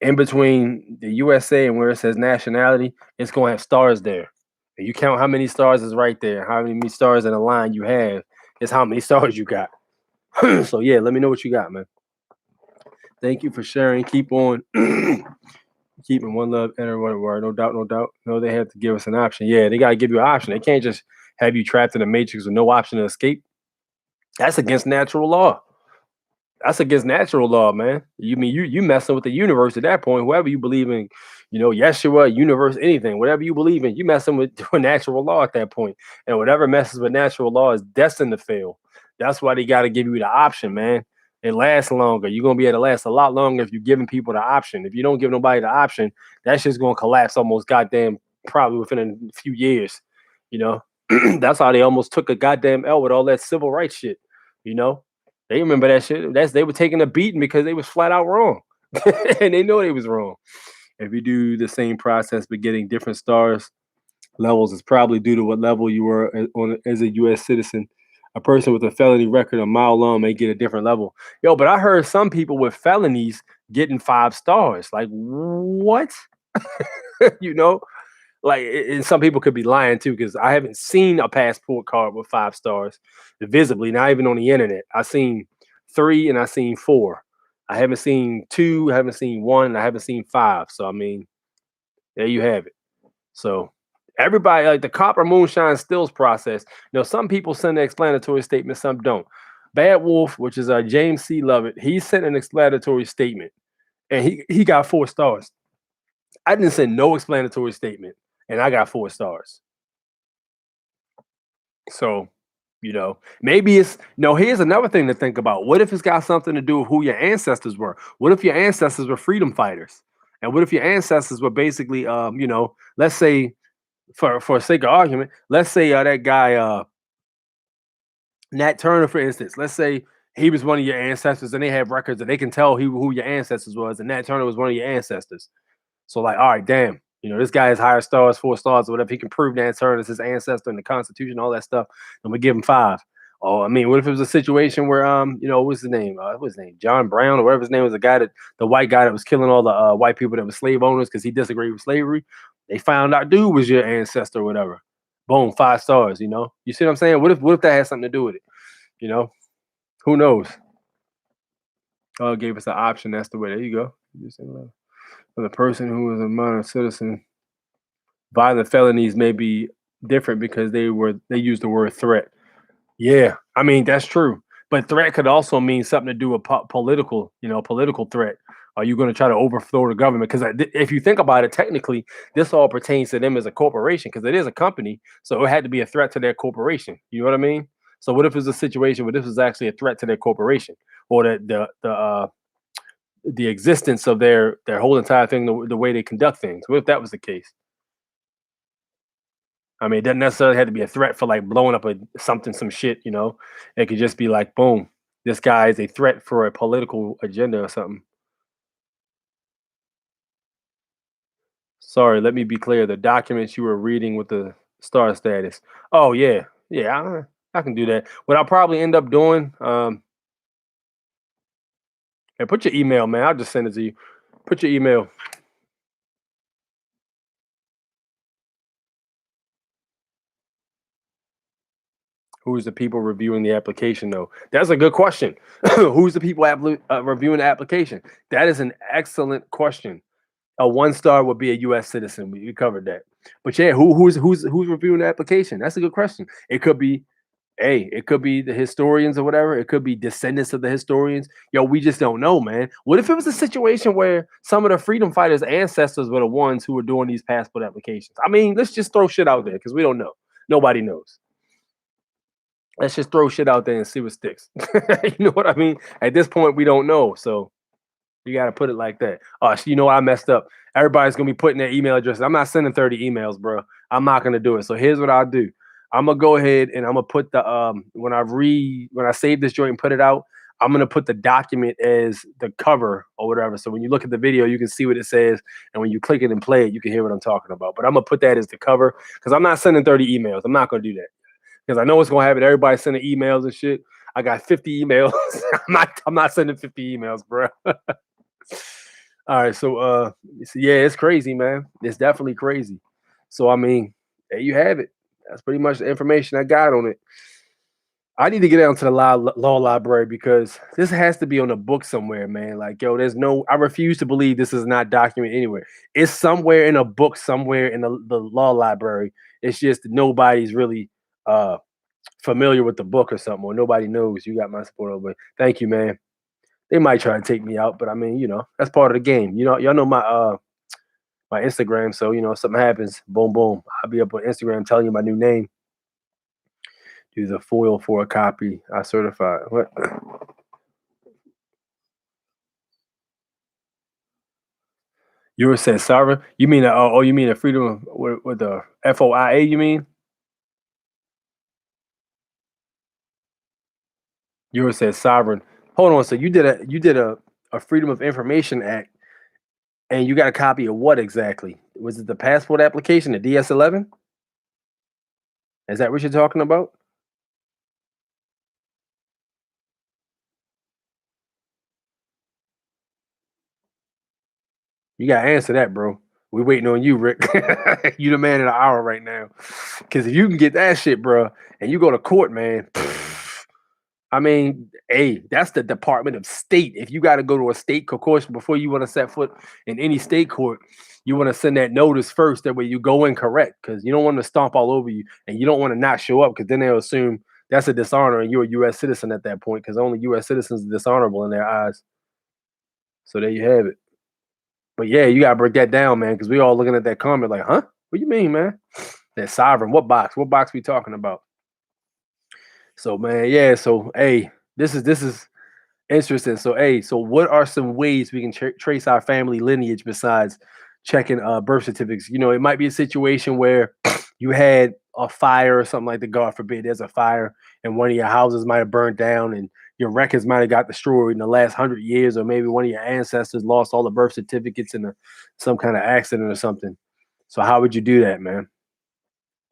S1: In between the USA and where it says nationality, it's going to have stars there. And you count how many stars is right there. How many stars in a line you have is how many stars you got. So, yeah, let me know what you got, man. Thank you for sharing. Keep on keeping one love, enter one word. No doubt, no doubt. No, they have to give us an option. Yeah, they got to give you an option. They can't just have you trapped in a matrix with no option to escape. That's against natural law. That's against natural law, man. You mean you messing with the universe at that point. Whoever you believe in, you know, Yeshua, universe, anything, whatever you believe in, you messing with natural law at that point. And whatever messes with natural law is destined to fail. That's why they got to give you the option, man. It lasts longer. You're gonna be able to last a lot longer if you're giving people the option. If you don't give nobody the option, that shit's gonna collapse almost goddamn probably within a few years. You know, that's how they almost took a goddamn L with all that civil rights shit. You know, they remember that shit. They were taking a beating because they was flat out wrong, and they know they was wrong. If you do the same process but getting different stars levels, it's probably due to what level you were on as a U.S. citizen. A person with a felony record a mile long may get a different level. Yo, but I heard some people with felonies getting 5 stars. Like what? you know, like and some people could be lying too because I haven't seen a passport card with 5 stars visibly, not even on the internet. I seen 3 and I seen 4. I haven't seen 2, I haven't seen 1, and I haven't seen 5. So I mean, there you have it. So everybody, like the copper moonshine stills process. Some people send an explanatory statement, some don't. Bad Wolf, which is James C. Lovett, he sent an explanatory statement, and he got 4 stars. I didn't send no explanatory statement, and I got 4 stars. So, maybe it's no. Here's another thing to think about. What if it's got something to do with who your ancestors were? What if your ancestors were freedom fighters? And what if your ancestors were basically, let's say, for sake of argument, let's say that guy Nat Turner, for instance, let's say he was one of your ancestors, and they have records and they can tell who your ancestors was, and Nat Turner was one of your ancestors. So like, all right, damn, this guy has higher stars, 4 stars, or whatever. He can prove Nat Turner is his ancestor in the Constitution, all that stuff. I'm gonna give him 5. Oh, I mean, what if it was a situation where what's his name? What's his name? John Brown or whatever his name was, the white guy that was killing all the white people that were slave owners because he disagreed with slavery. They found out dude was your ancestor or whatever. Boom, 5 stars. You see what I'm saying? What if that has something to do with it? You know, who knows? Oh, it gave us an option. That's the way. There you go. For the person who is a minor citizen, violent felonies may be different because they use the word threat. Yeah, I mean that's true. But threat could also mean something to do with political threat. Are you going to try to overthrow the government? Because if you think about it, technically, this all pertains to them as a corporation because it is a company. So it had to be a threat to their corporation. You know what I mean? So what if it's a situation where this is actually a threat to their corporation or the existence of their whole entire thing, the way they conduct things? What if that was the case? I mean, it doesn't necessarily have to be a threat for like blowing up some shit. It could just be like, boom, this guy is a threat for a political agenda or something. Sorry, let me be clear. The documents you were reading with the star status. Oh yeah, yeah, I can do that. What I'll probably end up doing, and put your email, man. I'll just send it to you. Put your email. Who's the people reviewing the application, though? That's a good question. Who's the people reviewing the application? That is an excellent question. A 1 star would be a U.S. citizen. We covered that. But yeah, who's reviewing the application? That's a good question. It could be, it could be the historians or whatever. It could be descendants of the historians. Yo, we just don't know, man. What if it was a situation where some of the freedom fighters' ancestors were the ones who were doing these passport applications? I mean, let's just throw shit out there because we don't know. Nobody knows. Let's just throw shit out there and see what sticks. You know what I mean? At this point, we don't know. So you got to put it like that. So I messed up. Everybody's gonna be putting their email addresses. I'm not sending 30 emails, bro. I'm not gonna do it. So here's what I'll do. I'm gonna go ahead and I'm gonna put the when I save this joint and put it out, I'm gonna put the document as the cover or whatever. So when you look at the video, you can see what it says, and when you click it and play it, you can hear what I'm talking about. But I'm gonna put that as the cover because I'm not sending 30 emails. I'm not gonna do that because I know what's gonna happen. Everybody sending emails and shit. I got 50 emails. I'm not sending 50 emails, bro. All right, so yeah, it's crazy, man. It's definitely crazy. So I mean, there you have it. That's pretty much the information I got on it. I need to get down to the law library because this has to be on a book somewhere, man. Like, yo, I refuse to believe this is not documented anywhere. It's somewhere in a book, somewhere in the law library. It's just nobody's really familiar with the book or something, or nobody knows. You got my support over. Thank you, man. They might try to take me out, but I mean, that's part of the game. Y'all know my Instagram, so if something happens, boom, boom, I'll be up on Instagram telling you my new name. Do the FOIA for a copy. I certify. What? You were saying sovereign? You mean you mean a freedom with the FOIA? You mean? You were saying sovereign. Hold on. So you did a Freedom of Information Act. And you got a copy of what exactly? Was it the passport application, the DS-11? Is that what you're talking about? You gotta answer that, bro. We waiting on you, Rick. You the man in the hour right now. Because if you can get that shit, bro, and you go to court, man. I mean, hey, that's the Department of State. If you got to go to a state court before you want to set foot in any state court, you want to send that notice first. That way you go in correct, because you don't want to stomp all over you, and you don't want to not show up, because then they'll assume that's a dishonor and you're a U.S. citizen at that point, because only U.S. citizens are dishonorable in their eyes. So there you have it. But yeah, you gotta break that down, man, because we all looking at that comment like, huh? What you mean, man? That sovereign. What box? What box we talking about? So man, yeah. So hey, this is interesting. So hey, so what are some ways we can trace our family lineage besides checking birth certificates? You know, it might be a situation where you had a fire or something like that. God forbid, there's a fire and one of your houses might have burned down and your records might have got destroyed in the last 100 years, or maybe one of your ancestors lost all the birth certificates in some kind of accident or something. So how would you do that, man?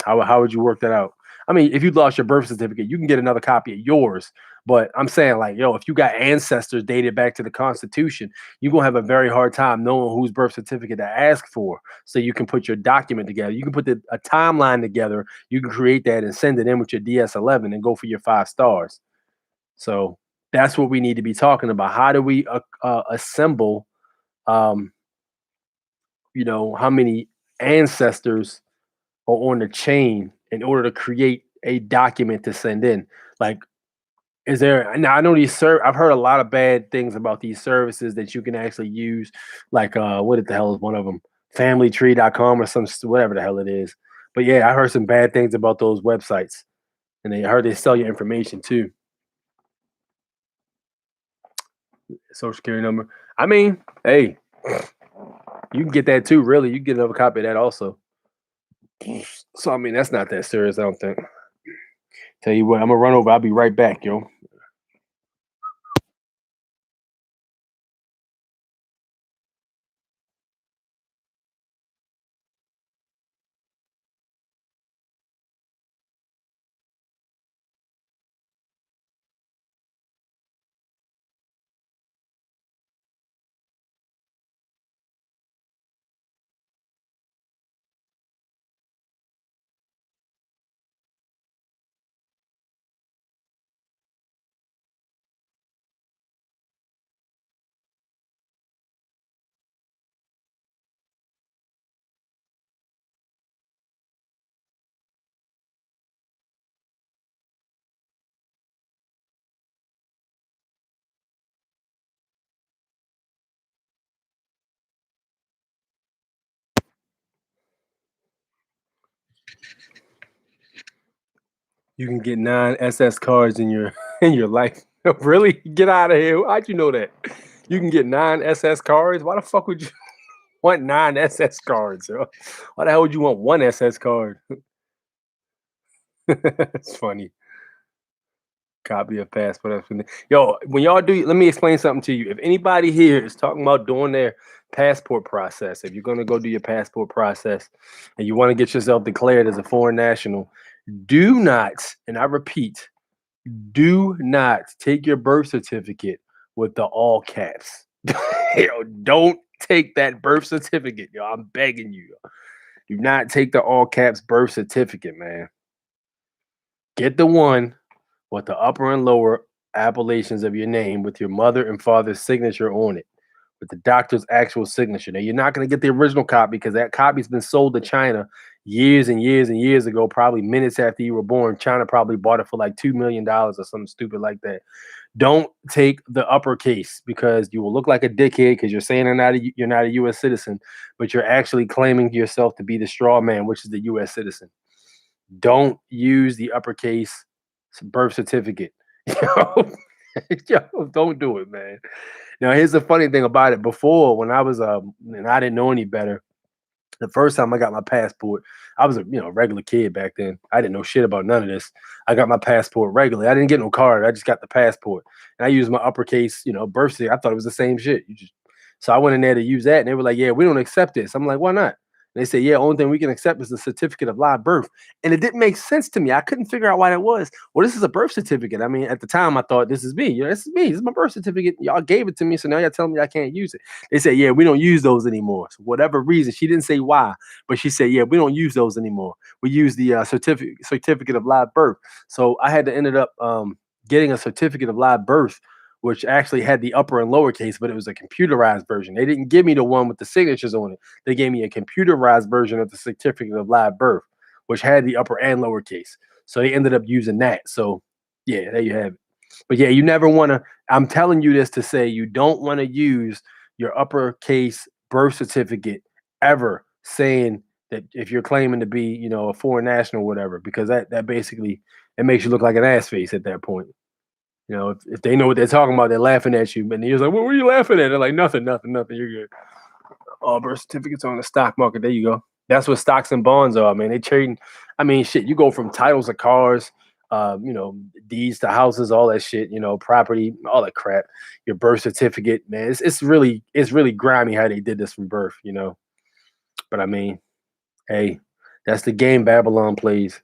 S1: How would you work that out? I mean, if you lost your birth certificate, you can get another copy of yours. But I'm saying, like, yo, if you got ancestors dated back to the Constitution, you're gonna have a very hard time knowing whose birth certificate to ask for. So you can put your document together. You can put a timeline together. You can create that and send it in with your DS-11 and go for your 5 stars. So that's what we need to be talking about. How do we assemble, um, how many ancestors or on the chain in order to create a document to send in. Like, is there now? I know I've heard a lot of bad things about these services that you can actually use, like what the hell is one of them? Familytree.com or some whatever the hell it is. But yeah, I heard some bad things about those websites, and I heard they sell your information too. Social security number. I mean, hey, you can get that too. Really, you can get another copy of that also. So I mean, that's not that serious. I don't think. Tell you what, I'm gonna run over. I'll be right back, yo. You can get 9 SS cards in your in your life. Really? Get out of here. How'd you know that? You can get 9 SS cards? Why the fuck would you want 9 SS cards? Yo? Why the hell would you want one SS card? It's funny. Copy of passport. Yo, when y'all do, let me explain something to you. If anybody here is talking about doing their passport process, if you're gonna go do your passport process and you want to get yourself declared as a foreign national, do not, and I repeat, do not take your birth certificate with the all caps. Yo, don't take that birth certificate, yo. I'm begging you. Do not take the all caps birth certificate, man. Get the one with the upper and lower appellations of your name with your mother and father's signature on it, with the doctor's actual signature. Now, you're not going to get the original copy because that copy's been sold to China years and years and years ago, probably minutes after you were born. China probably bought it for like $2 million or something stupid like that. Don't take the uppercase because you will look like a dickhead because you're saying you're not a U.S. citizen, but you're actually claiming yourself to be the straw man, which is the U.S. citizen. Don't use the uppercase birth certificate. Yo, yo, don't do it, man. Now, here's the funny thing about it. Before, when I was and I didn't know any better, the first time I got my passport, I was a regular kid back then. I didn't know shit about none of this. I got my passport regularly. I didn't get no card. I just got the passport, and I used my uppercase, birth certificate. I thought it was the same shit. You just So I went in there to use that, and they were like, "Yeah, we don't accept this." I'm like, "Why not?" They said, "Yeah, only thing we can accept is the certificate of live birth." And it didn't make sense to me. I couldn't figure out why that was. Well, this is a birth certificate. I mean, at the time, I thought this is me. This is me. This is my birth certificate. Y'all gave it to me, so now y'all telling me I can't use it. They said, "Yeah, we don't use those anymore." So whatever reason, she didn't say why, but she said, "Yeah, we don't use those anymore. We use the certificate of live birth." So I had to ended up getting a certificate of live birth, which actually had the upper and lowercase, but it was a computerized version. They didn't give me the one with the signatures on it. They gave me a computerized version of the certificate of live birth, which had the upper and lowercase. So they ended up using that. So yeah, there you have it. But yeah, you never want to. I'm telling you this to say you don't want to use your uppercase birth certificate ever saying that if you're claiming to be, a foreign national or whatever, because that basically it makes you look like an ass face at that point. If they know what they're talking about, they're laughing at you. And you're like, "What were you laughing at?" They're like, "Nothing, nothing, nothing. You're good." Oh, birth certificates on the stock market. There you go. That's what stocks and bonds are, man. They trading. I mean, shit. You go from titles of cars, deeds to houses, all that shit. Property, all that crap. Your birth certificate, man. It's really grimy how they did this from birth. But I mean, hey, that's the game Babylon plays.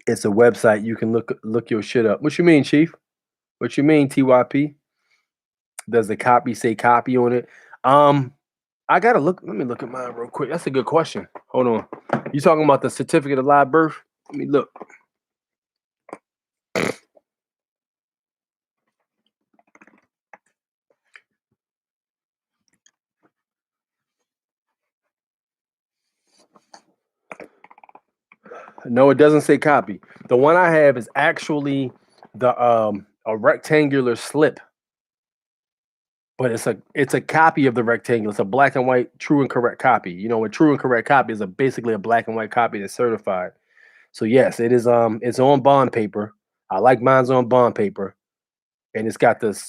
S1: It's a website you can look your shit up. What you mean, Chief? What you mean, TYP? Does the copy say copy on it? I gotta look. Let me look at mine real quick. That's a good question. Hold on. You talking about the certificate of live birth? Let me look. No, it doesn't say copy. The one I have is actually the a rectangular slip, but it's a copy of the rectangle. It's a black and white true and correct copy. A true and correct copy is basically a black and white copy that's certified. So yes, it is it's on bond paper. I like mine's on bond paper, and it's got the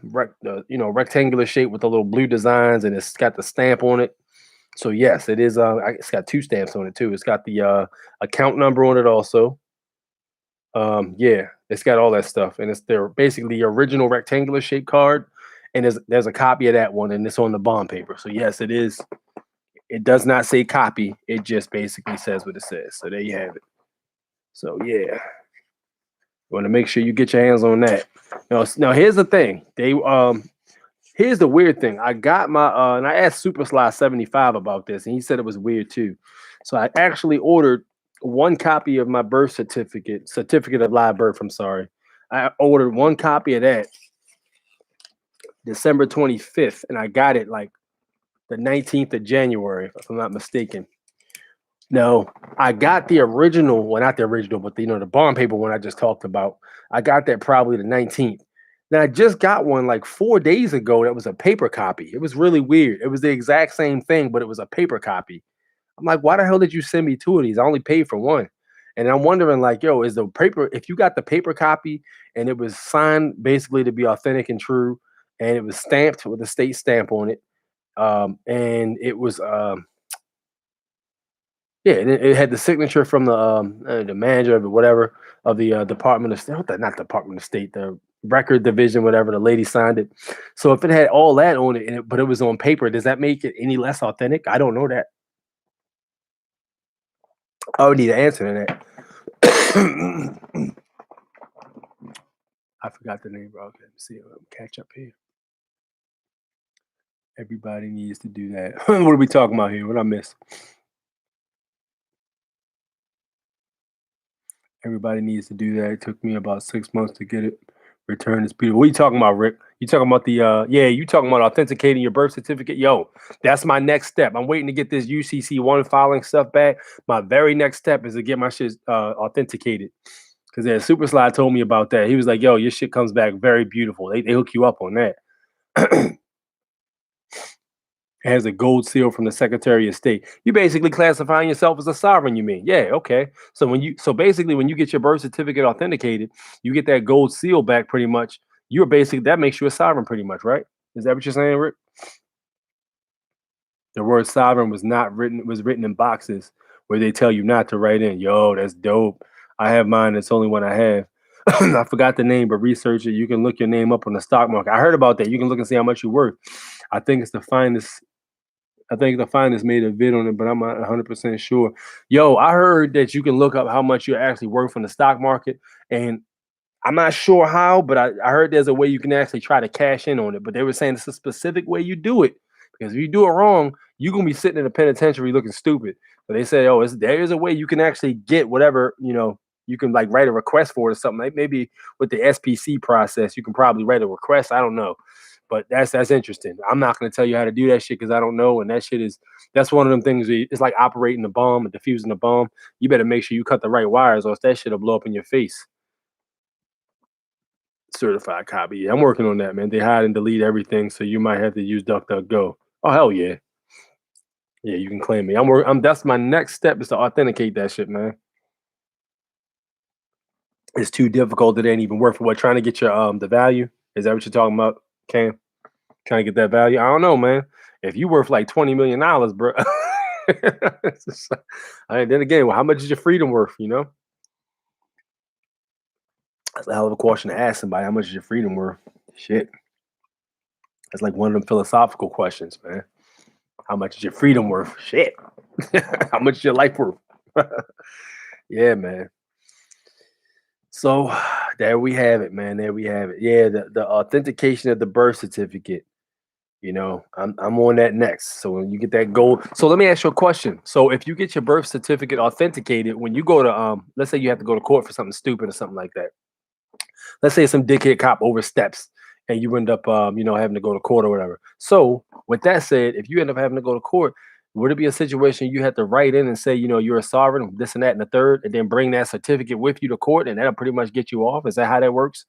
S1: rectangular shape with the little blue designs, and it's got the stamp on it. So yes, it is. It's got two stamps on it too. It's got the account number on it also. Yeah, it's got all that stuff, and they're basically the original rectangular shaped card, and there's a copy of that one, and it's on the bond paper. So yes, it is. It does not say copy. It just basically says what it says. So there you have it. So yeah, you want to make sure you get your hands on that. Now here's the thing. Here's the weird thing. I got my and I asked Supersly 75 about this, and he said it was weird too. So I actually ordered one copy of my birth certificate of live birth. I'm sorry. I ordered one copy of that December 25th, and I got it like the 19th of January, if I'm not mistaken. No, I got the original, well, not the original, but the bond paper one I just talked about. I got that probably the 19th. Then I just got one like 4 days ago that was a paper copy. It was really weird. It was the exact same thing, but it was a paper copy. I'm like, why the hell did you send me two of these? I only paid for one. And I'm wondering, like, yo, is the paper, if you got the paper copy and it was signed basically to be authentic and true, and it was stamped with a state stamp on it, and it was yeah, and it had the signature from the manager of whatever of the Department of State, not Department of State, the record division, whatever. The lady signed it. So if it had all that on it, but it was on paper, does that make it any less authentic? I don't know that. I would need an answer to that. I forgot the name, bro. Okay, let me see. Let me catch up here. Everybody needs to do that. What are we talking about here? What I missed? Everybody needs to do that. It took me about 6 months to get it. Return is beautiful. What are you talking about, Rick? You talking about the yeah, you talking about authenticating your birth certificate? Yo, that's my next step. I'm waiting to get this UCC1 filing stuff back. My very next step is to get my shit authenticated. Because then Super Slide told me about that. He was like, yo, your shit comes back very beautiful. They hook you up on that. It has a gold seal from the Secretary of State. You basically classifying yourself as a sovereign, you mean? Yeah, okay. So basically when you get your birth certificate authenticated, you get that gold seal back pretty much. You're basically that makes you a sovereign pretty much, right? Is that what you're saying, Rick? The word sovereign was written in boxes where they tell you not to write in. Yo, that's dope. I have mine, it's the only one I have. I forgot the name, but research it. You can look your name up on the stock market. I heard about that. You can look and see how much you're worth. I think it's the finest. I think the finest made a vid on it, but I'm not 100% sure. Yo, I heard that you can look up how much you're actually worth in the stock market, and I'm not sure how, but I heard there's a way you can actually try to cash in on it. But they were saying it's a specific way you do it, because if you do it wrong, you're gonna be sitting in a penitentiary looking stupid. So they said, oh, there is a way you can actually get whatever, you can like write a request for it or something. Like maybe with the SPC process, you can probably write a request. I don't know. But that's interesting. I'm not gonna tell you how to do that shit because I don't know. And that shit that's one of them things it's like operating a bomb and defusing a bomb. You better make sure you cut the right wires, or else that shit'll blow up in your face. Certified copy. Yeah, I'm working on that, man. They hide and delete everything, so you might have to use DuckDuckGo. Oh hell yeah, yeah. You can claim me. I'm. That's my next step is to authenticate that shit, man. It's too difficult. It ain't even worth it. What, trying to get your the value? Is that what you're talking about, Cam? Trying to get that value? I don't know, man. If you worth like $20 million, bro. Then again, well, how much is your freedom worth? That's a hell of a question to ask somebody. How much is your freedom worth? Shit. That's like one of them philosophical questions, man. How much is your freedom worth? Shit. How much is your life worth? Yeah, man. So there we have it, man. There we have it. Yeah, the authentication of the birth certificate. I'm on that next. So when you get that gold, so let me ask you a question. So if you get your birth certificate authenticated, when you go to let's say you have to go to court for something stupid or something like that. Let's say some dickhead cop oversteps and you end up having to go to court or whatever. So with that said, if you end up having to go to court, would it be a situation you had to write in and say, you're a sovereign, this and that and the third, and then bring that certificate with you to court, and that'll pretty much get you off? Is that how that works?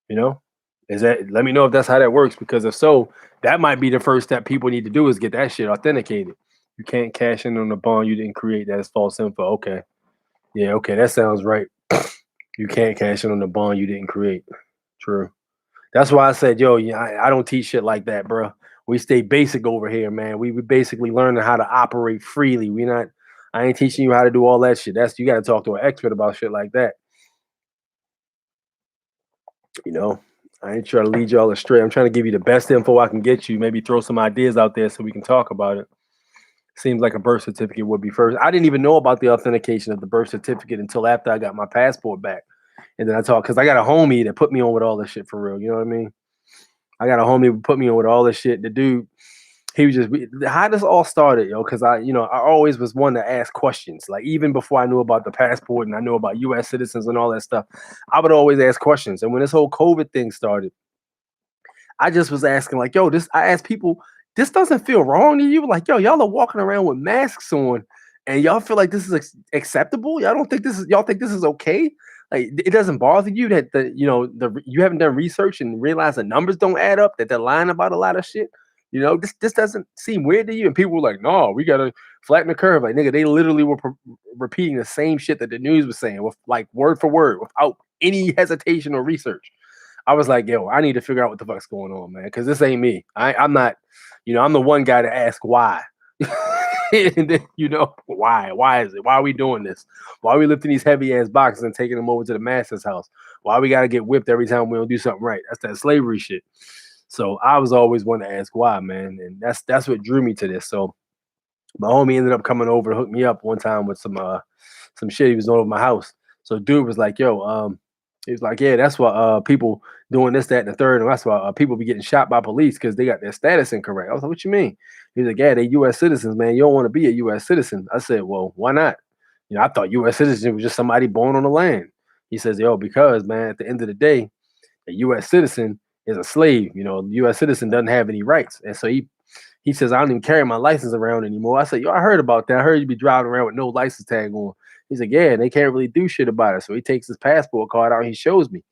S1: You know? Let me know if that's how that works, because if so, that might be the first step people need to do is get that shit authenticated. You can't cash in on the bond you didn't create. That's false info. Okay. Yeah, okay, that sounds right. You can't cash in on the bond you didn't create. True. That's why I said, yo, yeah, I don't teach shit like that, bro. We stay basic over here, man. We basically learning how to operate freely. I ain't teaching you how to do all that shit. You got to talk to an expert about shit like that. I ain't trying to lead y'all astray. I'm trying to give you the best info I can get you. Maybe throw some ideas out there so we can talk about it. Seems like a birth certificate would be first. I didn't even know about the authentication of the birth certificate until after I got my passport back. And then I talked, because I got a homie that put me on with all this shit for real. You know what I mean? I got a homie who put me on with all this shit. The dude, he was just how this all started, yo. Because I always was one to ask questions. Like even before I knew about the passport and I knew about U.S. citizens and all that stuff, I would always ask questions. And when this whole COVID thing started, I just was asking, like, yo, I asked people, this doesn't feel wrong to you? Like, yo, y'all are walking around with masks on and y'all feel like this is acceptable? Y'all think this is okay? Like, it doesn't bother you that you haven't done research and realize the numbers don't add up, that they're lying about a lot of shit? This doesn't seem weird to you? And people were like, no, we got to flatten the curve. Like, nigga, they literally were repeating the same shit that the news was saying, with like word for word, without any hesitation or research. I was like, yo, I need to figure out what the fuck's going on, man, because this ain't me. I'm not, I'm the one guy to ask why. And then, why? Why is it? Why are we doing this? Why are we lifting these heavy ass boxes and taking them over to the master's house? Why we got to get whipped every time we don't do something right? That's that slavery shit. So I was always one to ask why, man, and that's what drew me to this. So my homie ended up coming over to hook me up one time with some shit he was doing over my house. So dude was like, yo, he was like, yeah, that's why people doing this, that, and the third, and that's why people be getting shot by police because they got their status incorrect. I was like, what you mean? He was like, yeah, they U.S. citizens, man. You don't want to be a U.S. citizen. I said, well, why not? I thought U.S. citizen was just somebody born on the land. He says, yo, because, man, at the end of the day, a U.S. citizen is a slave. The U.S. citizen doesn't have any rights. And so he says, I don't even carry my license around anymore. I said, yo, I heard about that. I heard you be driving around with no license tag on. He's like, yeah, they can't really do shit about it. So he takes his passport card out and he shows me.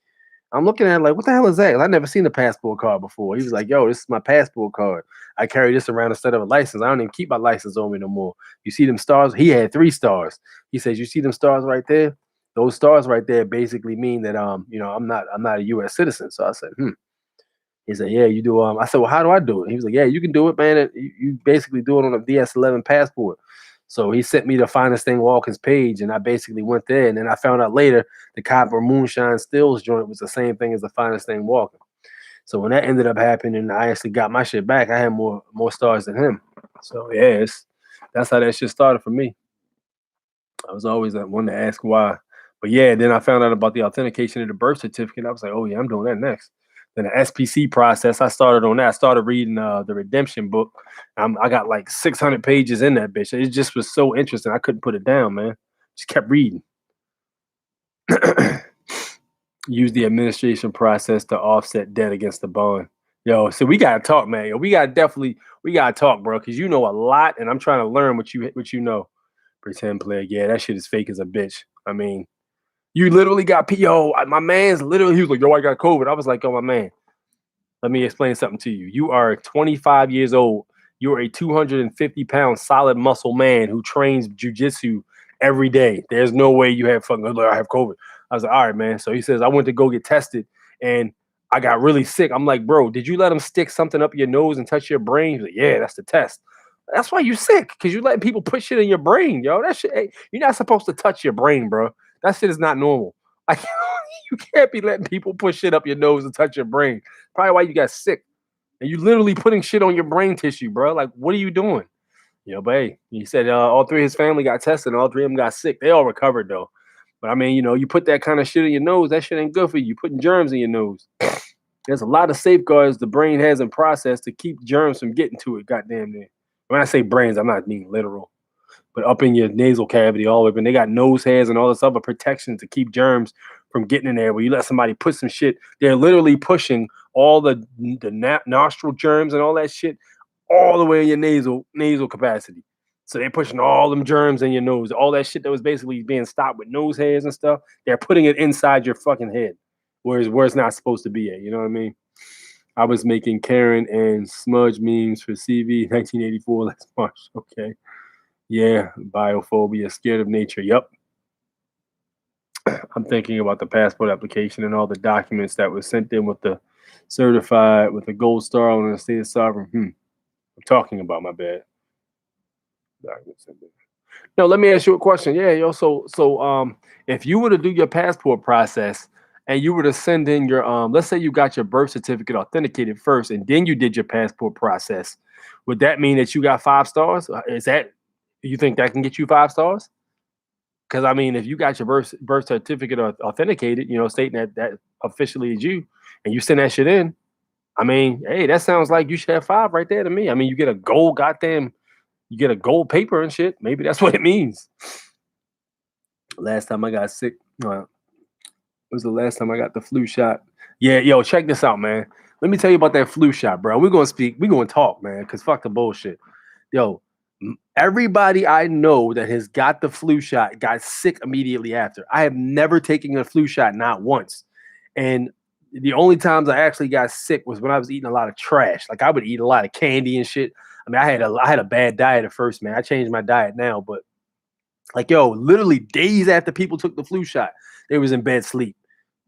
S1: I'm looking at it like, what the hell is that? I've never seen a passport card before. He was like, yo, this is my passport card. I carry this around instead of a license. I don't even keep my license on me no more. You see them stars? He had 3 stars. He says, you see them stars right there? Those stars right there basically mean that I'm not a U.S. citizen. So I said, He said, yeah, you do. I said, well, how do I do it? He was like, yeah, you can do it, man. You basically do it on a DS11 passport. So he sent me the Finest Thing Walking's page, and I basically went there. And then I found out later the Copper Moonshine Stills joint was the same thing as the Finest Thing Walking. So when that ended up happening, I actually got my shit back. I had more stars than him. So yeah, that's how that shit started for me. I was always that one to ask why. But yeah, then I found out about the authentication of the birth certificate. I was like, oh yeah, I'm doing that next. Then the SPC process, I started on that. I started reading the redemption book. I got like 600 pages in that bitch. It just was so interesting. I couldn't put it down, man. Just kept reading. Use the administration process to offset debt against the bond. Yo, so we gotta talk, man. Yo, we gotta talk, bro, because you know a lot, and I'm trying to learn what you know. Pretend player, yeah, that shit is fake as a bitch. I mean, you literally got my man's literally. He was like, yo, I got COVID. I was like, oh my man, let me explain something to you. You are 25 years old. You're a 250-pound solid muscle man who trains jujitsu every day. There's no way you have fucking. I have COVID. I was like, all right, man. So he says, I went to go get tested and I got really sick. I'm like, bro, did you let him stick something up your nose and touch your brain? He's like, yeah, that's the test. That's why you sick, because you letting people put shit in your brain, yo. That shit, hey, you're not supposed to touch your brain, bro. That shit is not normal. Like, you can't be letting people put shit up your nose and touch your brain. Probably why you got sick. And you literally putting shit on your brain tissue, bro. Like, what are you doing? You know, but hey, he said all three of his family got tested and all three of them got sick. They all recovered though. But I mean, you know, you put that kind of shit in your nose, that shit ain't good for you. You're putting germs in your nose. There's a lot of safeguards the brain has in process to keep germs from getting to it. Goddamn near. When I say brains, I'm not being literal, but up in your nasal cavity, all the way. And they got nose hairs and all this other protection to keep germs from getting in there. Where you let somebody put some shit, they're literally pushing all the nostril germs and all that shit all the way in your nasal capacity. So they're pushing all them germs in your nose, all that shit that was basically being stopped with nose hairs and stuff. They're putting it inside your fucking head, where it's not supposed to be at. You know what I mean? I was making Karen and Smudge memes for CV 1984 last March. Okay. Yeah, biophobia, scared of nature. Yep. I'm thinking about the passport application and all the documents that were sent in with the certified with the gold star on the state of sovereign. I'm talking about my bad. No, let me ask you a question. Yeah, yo. So if you were to do your passport process and you were to send in your let's say you got your birth certificate authenticated first and then you did your passport process, would that mean that you got 5 stars? Is that, you think that can get you 5 stars? Because I mean, if you got your birth certificate authenticated, you know, stating that officially is you, and you send that shit in, I mean, hey, that sounds like you should have 5 right there to me. I mean, you get a gold paper and shit. Maybe that's what it means. Last time I got sick, was the last time I got the flu shot. Yeah, yo, check this out, man. Let me tell you about that flu shot, bro. We're gonna talk, man, because fuck the bullshit. Yo, everybody I know that has got the flu shot got sick immediately after. I have never taken a flu shot, not once. And the only times I actually got sick was when I was eating a lot of trash. Like I would eat a lot of candy and shit. I mean, I had a bad diet at first, man. I changed my diet now, but like, yo, literally days after people took the flu shot, they was in bed sleep,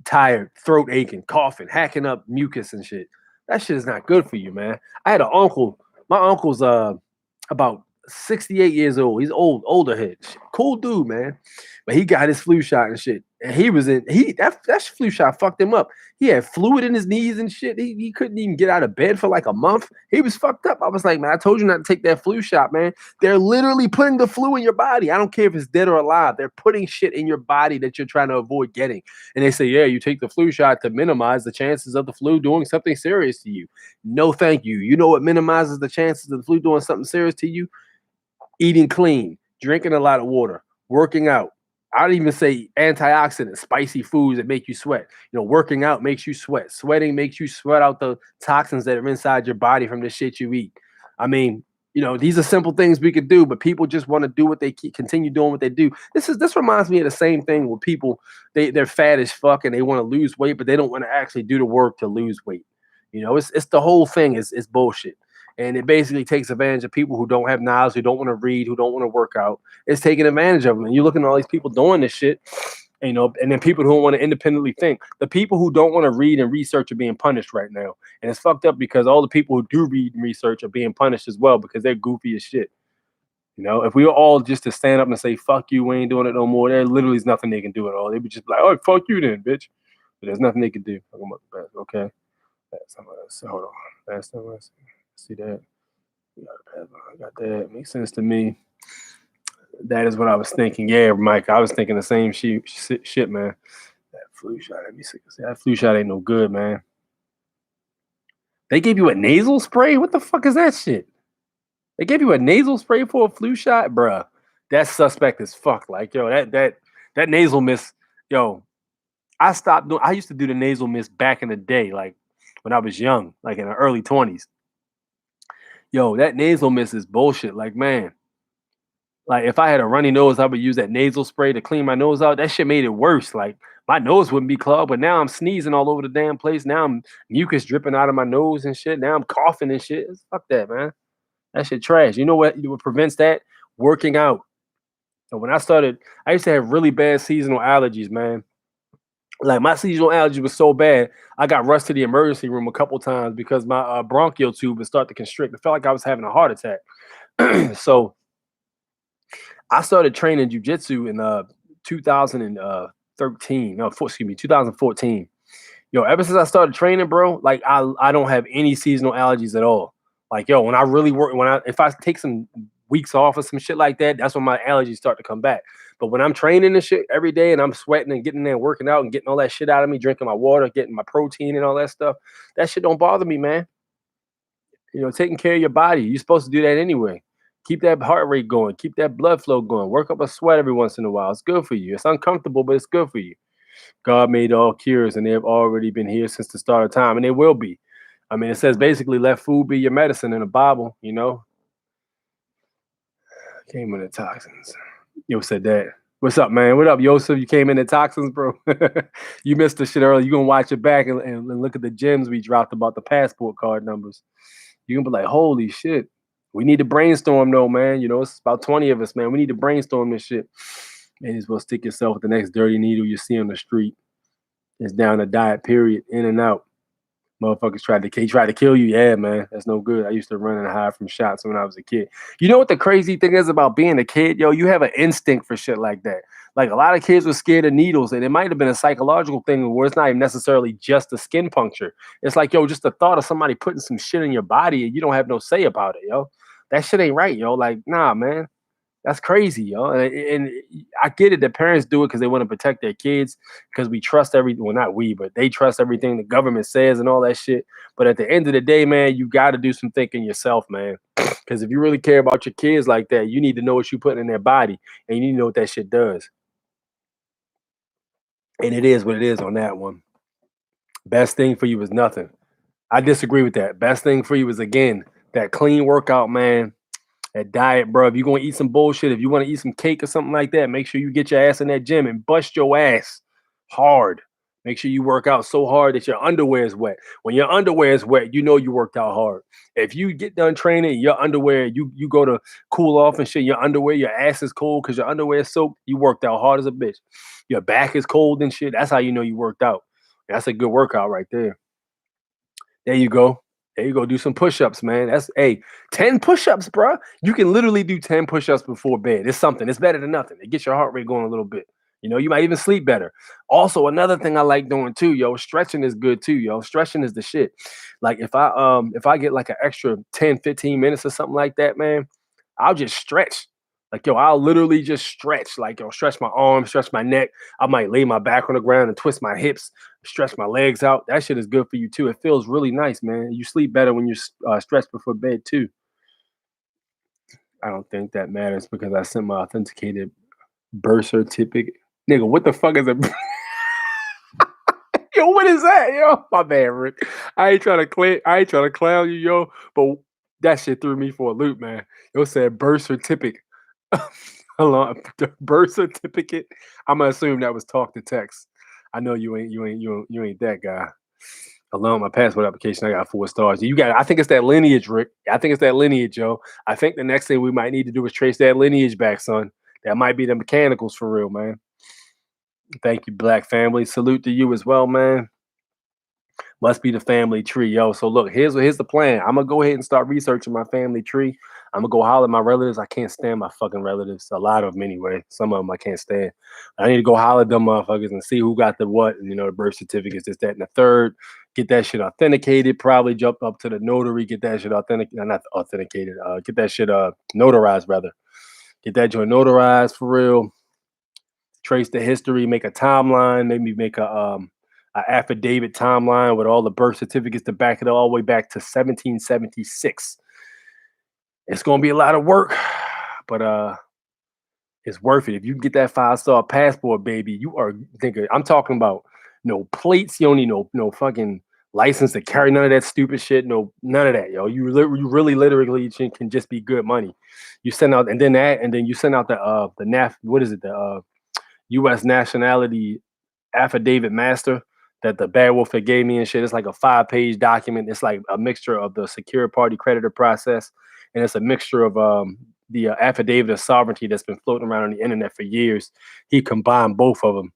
S1: tired, throat aching, coughing, hacking up mucus and shit. That shit is not good for you, man. I had an uncle. My uncle's about 68 years old. He's older head. Cool dude, man. But he got his flu shot and shit. And that flu shot fucked him up. He had fluid in his knees and shit. He couldn't even get out of bed for like a month. He was fucked up. I was like, man, I told you not to take that flu shot, man. They're literally putting the flu in your body. I don't care if it's dead or alive. They're putting shit in your body that you're trying to avoid getting. And they say, yeah, you take the flu shot to minimize the chances of the flu doing something serious to you. No, thank you. You know what minimizes the chances of the flu doing something serious to you? Eating clean, drinking a lot of water, working out. I'd even say antioxidants, spicy foods that make you sweat. You know, working out makes you sweat. Sweating makes you sweat out the toxins that are inside your body from the shit you eat. I mean, you know, these are simple things we could do, but people just want to do what they continue doing what they do. This reminds me of the same thing with people. They're fat as fuck and they want to lose weight, but they don't want to actually do the work to lose weight. You know, it's the whole thing is bullshit. And it basically takes advantage of people who don't have knowledge, who don't want to read, who don't want to work out. It's taking advantage of them. And you're looking at all these people doing this shit, you know, and then people who don't want to independently think. The people who don't want to read and research are being punished right now. And it's fucked up because all the people who do read and research are being punished as well because they're goofy as shit. You know, if we were all just to stand up and say, fuck you, we ain't doing it no more, there literally is nothing they can do at all. They would just be like, oh, fuck you then, bitch. But there's nothing they can do. Okay. Hold on. That's the last. See that? I got that. Makes sense to me. That is what I was thinking. Yeah, Mike, I was thinking the same shit, man. That flu shot. Let me see. That flu shot ain't no good, man. They gave you a nasal spray? What the fuck is that shit? They gave you a nasal spray for a flu shot? Bruh. That's suspect as fuck. Like, yo, that nasal mist, yo, I used to do the nasal mist back in the day, like when I was young, like in the early 20s. Yo, that nasal mist is bullshit. Like, man, like if I had a runny nose, I would use that nasal spray to clean my nose out. That shit made it worse. Like my nose wouldn't be clogged, but now I'm sneezing all over the damn place. Now I'm mucus dripping out of my nose and shit. Now I'm coughing and shit. Fuck that, man. That shit trash. You know what prevents that? Working out. And when I used to have really bad seasonal allergies, man. Like my seasonal allergy was so bad, I got rushed to the emergency room a couple times because my bronchial tube would start to constrict. It felt like I was having a heart attack. So I started training jujitsu in 2013. No, excuse me, 2014. Yo, ever since I started training, bro, like I don't have any seasonal allergies at all. Like, yo, when I really work, if I take some weeks off or some shit like that, that's when my allergies start to come back. But when I'm training and shit every day and I'm sweating and getting there and working out and getting all that shit out of me, drinking my water, getting my protein and all that stuff, that shit don't bother me, man. You know, taking care of your body. You're supposed to do that anyway. Keep that heart rate going. Keep that blood flow going. Work up a sweat every once in a while. It's good for you. It's uncomfortable, but it's good for you. God made all cures, and they've already been here since the start of time, and they will be. I mean, it says basically, let food be your medicine in the Bible, you know? Came in the toxins. Yo said that. What's up, man? What up, Yosef? You came in the toxins, bro. You missed the shit earlier. You gonna watch it back and look at the gems we dropped about the passport card numbers. You're gonna be like, holy shit. We need to brainstorm though, man. You know, it's about 20 of us, man. We need to brainstorm this shit. Man, you're supposed to stick yourself with the next dirty needle you see on the street. It's down the diet, period, in and out. Motherfuckers tried to kill you. Yeah, man, that's no good. I used to run and hide from shots when I was a kid. You know what the crazy thing is about being a kid, yo? You have an instinct for shit like that. Like a lot of kids were scared of needles, and it might have been a psychological thing where it's not even necessarily just a skin puncture. It's like, yo, just the thought of somebody putting some shit in your body and you don't have no say about it, yo. That shit ain't right, yo. Like, nah, man. That's crazy, yo. And I get it. The parents do it because they want to protect their kids because we trust well, not we, but they trust everything the government says and all that shit. But at the end of the day, man, you got to do some thinking yourself, man. Because if you really care about your kids like that, you need to know what you're putting in their body and you need to know what that shit does. And it is what it is on that one. Best thing for you is nothing. I disagree with that. Best thing for you is, again, that clean workout, man. That diet, bro. If you're gonna eat some bullshit, if you want to eat some cake or something like that, make sure you get your ass in that gym and bust your ass hard. Make sure you work out so hard that your underwear is wet. When your underwear is wet, you know you worked out hard. If you get done training, your underwear, you go to cool off and shit, your underwear, your ass is cold because your underwear is soaked, you worked out hard as a bitch. Your back is cold and shit. That's how you know you worked out. That's a good workout right there. There you go. There you go. Do some push-ups, man. 10 push-ups, bro. You can literally do 10 push-ups before bed. It's something. It's better than nothing. It gets your heart rate going a little bit. You know, you might even sleep better. Also, another thing I like doing too, yo, stretching is good too, yo. Stretching is the shit. Like if I get like an extra 10, 15 minutes or something like that, man, I'll just stretch. Like, yo, I'll literally just stretch. Like, yo, stretch my arms, stretch my neck. I might lay my back on the ground and twist my hips, stretch my legs out. That shit is good for you too. It feels really nice, man. You sleep better when you stretch before bed too. I don't think that matters because I sent my authenticated birth certificate. Nigga, what the fuck is a yo? What is that, yo? My bad, Rick. I ain't trying to clown you, yo. But that shit threw me for a loop, man. It said birth certificate. Hold on, the birth certificate. I'm gonna assume that was talk to text. I know you ain't that guy. Alone, my passport application, I got 4 stars. I think it's that lineage, Rick. I think it's that lineage, yo. I think the next thing we might need to do is trace that lineage back, son. That might be the mechanicals for real, man. Thank you, Black family. Salute to you as well, man. Must be the family tree, yo. So look, here's the plan. I'm gonna go ahead and start researching my family tree. I'm gonna go holler at my relatives. I can't stand my fucking relatives. A lot of them anyway. Some of them I can't stand. I need to go holler at them motherfuckers and see who got the what, and the birth certificates, this, that, and the third. Get that shit authenticated. Probably jump up to the notary, get that shit not authenticated. Get that shit notarized rather. Get that joint notarized for real. Trace the history, make a timeline, maybe make a affidavit timeline with all the birth certificates to back it all the way back to 1776. It's gonna be a lot of work, but it's worth it. If you can get that 5-star passport, baby, you are thinking. I'm talking about no plates. You don't need no fucking license to carry none of that stupid shit. No, none of that, yo. You really literally can just be good money. You send out and then you send out the what is it, the U.S. nationality affidavit master that the bad wolf that gave me and shit. It's like a 5-page document. It's like a mixture of the secure party creditor process, and it's a mixture of the affidavit of sovereignty that's been floating around on the internet for years. He combined both of them.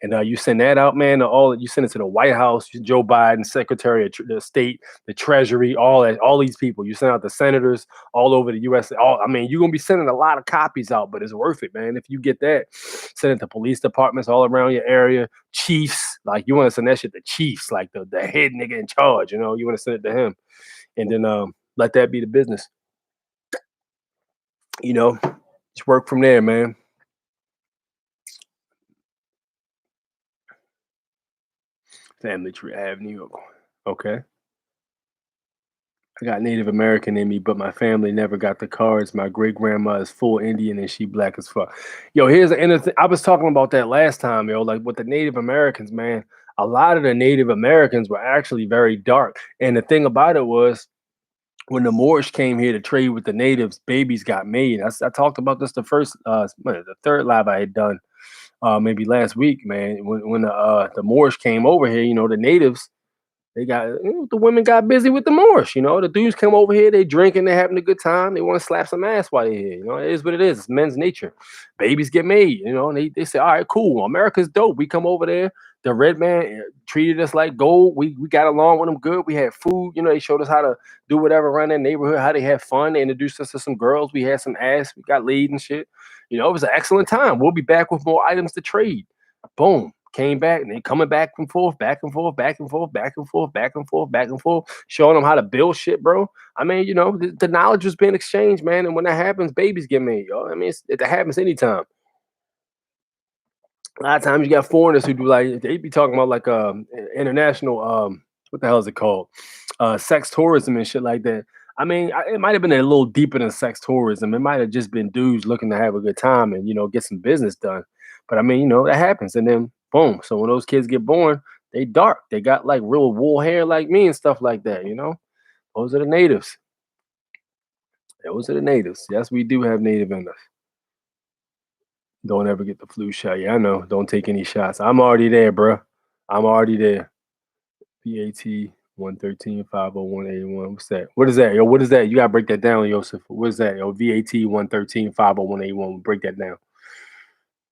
S1: And you send that out, man. You send it to the White House, Joe Biden, Secretary of the State, the Treasury, all these people. You send out the senators all over the U.S. You're gonna be sending a lot of copies out, but it's worth it, man. If you get that, send it to police departments all around your area, chiefs. Like you want to send that shit to chiefs, like the head nigga in charge. You want to send it to him, and then let that be the business. Just work from there, man. Family Tree Avenue. Okay. I got Native American in me, but my family never got the cards. My great grandma is full Indian and she black as fuck. Yo, here's the end. I was talking about that last time, yo. Like with the Native Americans, man, a lot of the Native Americans were actually very dark. And the thing about it was, when the Moorish came here to trade with the natives, babies got made. I talked about this the third live I had done, maybe last week, man. When the Moorish came over here, the natives the women got busy with the Moorish. The dudes come over here, they drinking, they having a good time, they want to slap some ass while they're here. It is what it is. It's men's nature. Babies get made. And they say, all right, cool. America's dope. We come over there. The red man treated us like gold. We got along with them good. We had food. They showed us how to do whatever around their neighborhood, how they have fun. They introduced us to some girls. We had some ass. We got laid and shit. It was an excellent time. We'll be back with more items to trade. Boom. Came back and they coming back and forth, back and forth, back and forth, back and forth, back and forth, back and forth, showing them how to build shit, bro. The knowledge was being exchanged, man. And when that happens, babies get made, yo. It happens anytime. A lot of times you got foreigners who do they be talking about like international what the hell is it called? Sex tourism and shit like that. It might have been a little deeper than sex tourism. It might have just been dudes looking to have a good time and get some business done. But that happens. And then boom. So when those kids get born, they dark. They got like real wool hair like me and stuff like that. Those are the natives. Those are the natives. Yes, we do have native in us. Don't ever get the flu shot. Yeah, I know. Don't take any shots. I'm already there, bro. I'm already there. PAT 113-50181. What's that? What is that? Yo, what is that? You gotta break that down, Joseph. What is that? Yo, VAT 113-50181. Break that down.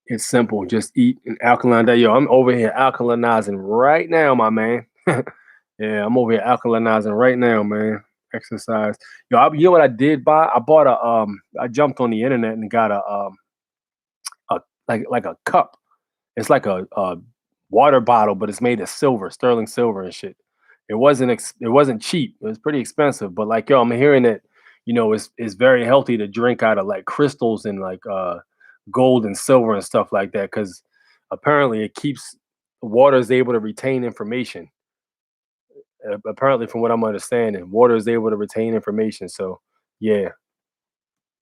S1: It's simple. Just eat an alkaline diet. Yo, I'm over here alkalinizing right now, my man. Yeah, I'm over here alkalinizing right now, man. Exercise. Yo, you know what I did buy? I bought I jumped on the internet and got a like a cup. It's like a water bottle, but it's made of silver, sterling silver and shit. It wasn't cheap. It was pretty expensive. But like, yo, I'm hearing that, it's very healthy to drink out of like crystals and like gold and silver and stuff like that, because apparently it keeps water is able to retain information. Apparently, from what I'm understanding, water is able to retain information. So yeah,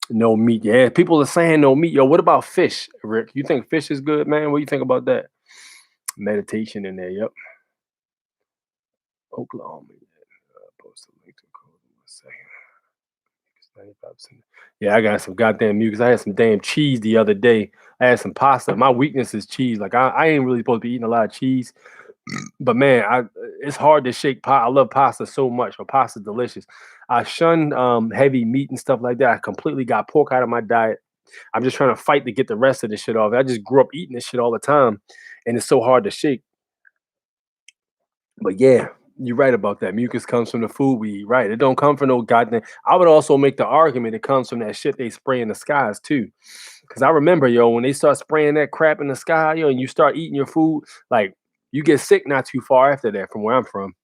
S1: no meat. Yeah, people are saying no meat. Yo, what about fish, Rick? You think fish is good, man? What do you think about that? Meditation in there. Yep. Oklahoma. Post a link to code in 1 second. 95%. Yeah, I got some goddamn mucus. I had some damn cheese the other day. I had some pasta. My weakness is cheese. Like I ain't really supposed to be eating a lot of cheese, but man, it's hard to shake pasta. I love pasta so much. But pasta's delicious. I shun heavy meat and stuff like that. I completely got pork out of my diet. I'm just trying to fight to get the rest of this shit off. I just grew up eating this shit all the time, and it's so hard to shake. But yeah, You're right about that. Mucus comes from the food we eat. Right. It don't come from no goddamn. I would also make the argument it comes from that shit they spray in the skies too. Cause I remember, yo, when they start spraying that crap in the sky, yo, and you start eating your food, like you get sick not too far after that from where I'm from.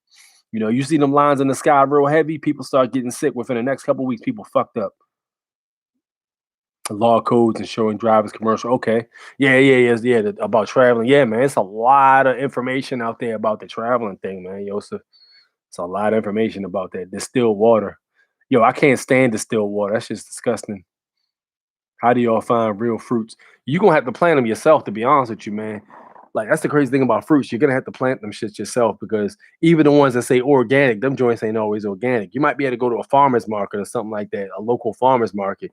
S1: You know, you see them lines in the sky real heavy, people start getting sick within the next couple of weeks, people fucked up. Law codes, insuring drivers, commercial. Okay. Yeah, about traveling. Yeah, man. It's a lot of information out there about the traveling thing, man. Yo, it's a lot of information about that. Distilled water. Yo, I can't stand distilled water. That's just disgusting. How do y'all find real fruits? You gonna have to plant them yourself, to be honest with you, man. Like that's the crazy thing about fruits. You're gonna have to plant them shits yourself because even the ones that say organic, them joints ain't always organic. You might be able to go to a farmer's market or something like that, a local farmer's market.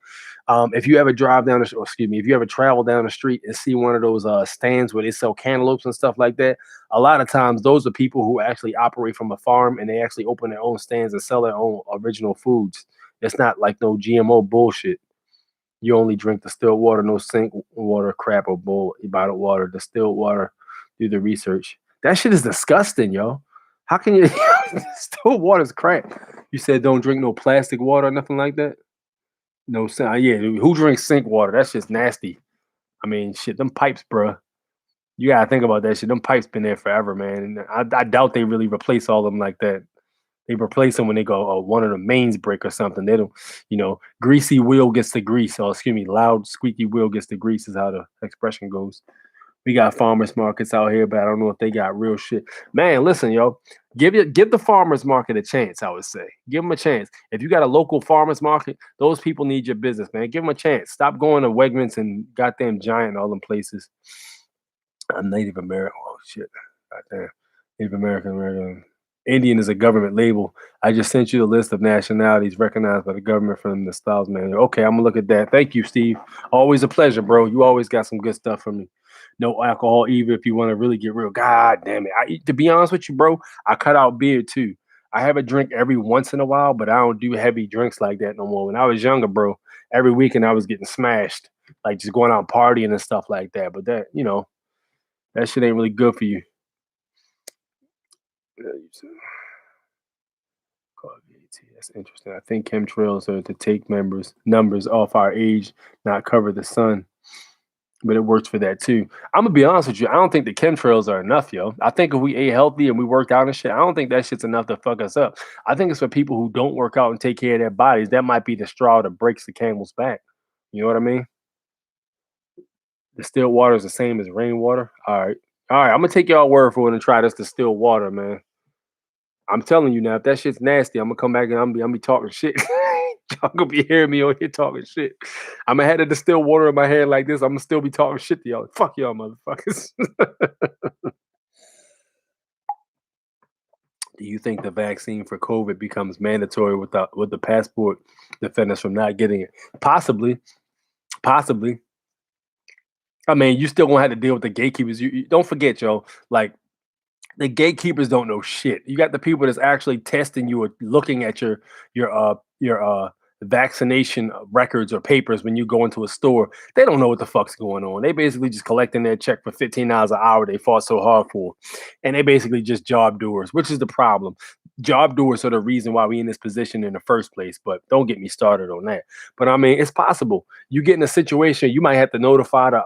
S1: If you ever drive down the, or excuse me, if you ever travel down the street and see one of those stands where they sell cantaloupes and stuff like that, a lot of times those are people who actually operate from a farm and they actually open their own stands and sell their own original foods. It's not like no GMO bullshit. You only drink distilled water, no sink water, crap, or bowl bottled water, distilled water. Do the research. That shit is disgusting, yo. How can you distilled water is crap? You said don't drink no plastic water or nothing like that. No, yeah. Who drinks sink water? That's just nasty. I mean, shit, them pipes, bro. You gotta think about that shit. Them pipes been there forever, man. And I doubt they really replace all of them like that. They replace them when they go, oh, one of the mains break or something. They don't, greasy wheel gets the grease. Or excuse me, loud squeaky wheel gets the grease is how the expression goes. We got farmers markets out here, but I don't know if they got real shit. Man, listen, yo, give the farmers market a chance. I would say, give them a chance. If you got a local farmers market, those people need your business, man. Give them a chance. Stop going to Wegmans and goddamn Giant, all them places. I'm Native American. Oh shit, goddamn, Native American. Indian is a government label. I just sent you the list of nationalities recognized by the government from the Styles Manual. Okay, I'm gonna look at that. Thank you, Steve. Always a pleasure, bro. You always got some good stuff from me. No alcohol, either if you want to really get real. God damn it. To be honest with you, bro, I cut out beer too. I have a drink every once in a while, but I don't do heavy drinks like that no more. When I was younger, bro, every weekend I was getting smashed, like just going out partying and stuff like that. But that shit ain't really good for you. That's interesting. I think chemtrails are to take numbers off our age, not cover the sun. But it works for that too. I'm gonna be honest with you. I don't think the chemtrails are enough, yo. I think if we ate healthy and we worked out and shit, I don't think that shit's enough to fuck us up. I think it's for people who don't work out and take care of their bodies. That might be the straw that breaks the camel's back. You know what I mean? Distilled water is the same as rainwater. All right. I'm gonna take y'all word for it and try this distilled water, man. I'm telling you now, if that shit's nasty, I'm gonna come back and I'm be talking shit. Y'all gonna be hearing me on here talking shit. I'm gonna have the distilled water in my head like this. I'm gonna still be talking shit to y'all. Fuck y'all, motherfuckers. Do you think the vaccine for COVID becomes mandatory with the passport defend us from not getting it? Possibly, possibly. I mean, you still gonna have to deal with the gatekeepers. You don't forget, yo. Like the gatekeepers don't know shit. You got the people that's actually testing you or looking at your vaccination records or papers when you go into a store. They don't know what the fuck's going on. They basically just collecting their check for $15 an hour they fought so hard for. And they basically just job doers, which is the problem. Job doers are the reason why we in this position in the first place. But don't get me started on that. But I mean, it's possible. You get in a situation, you might have to notify the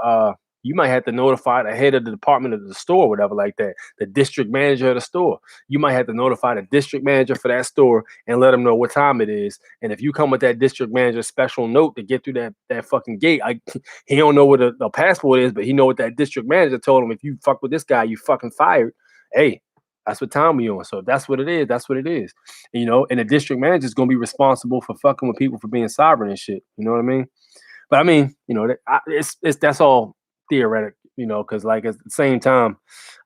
S1: head of the department of the store, whatever, like that, the district manager of the store. You might have to notify the district manager for that store and let them know what time it is. And if you come with that district manager special note to get through that fucking gate, he don't know what the passport is, but he know what that district manager told him. If you fuck with this guy, you fucking fired. Hey, that's what time we on. So that's what it is. That's what it is. And the district manager is gonna be responsible for fucking with people for being sovereign and shit. You know what I mean? But I mean, that's all theoretic, because like at the same time,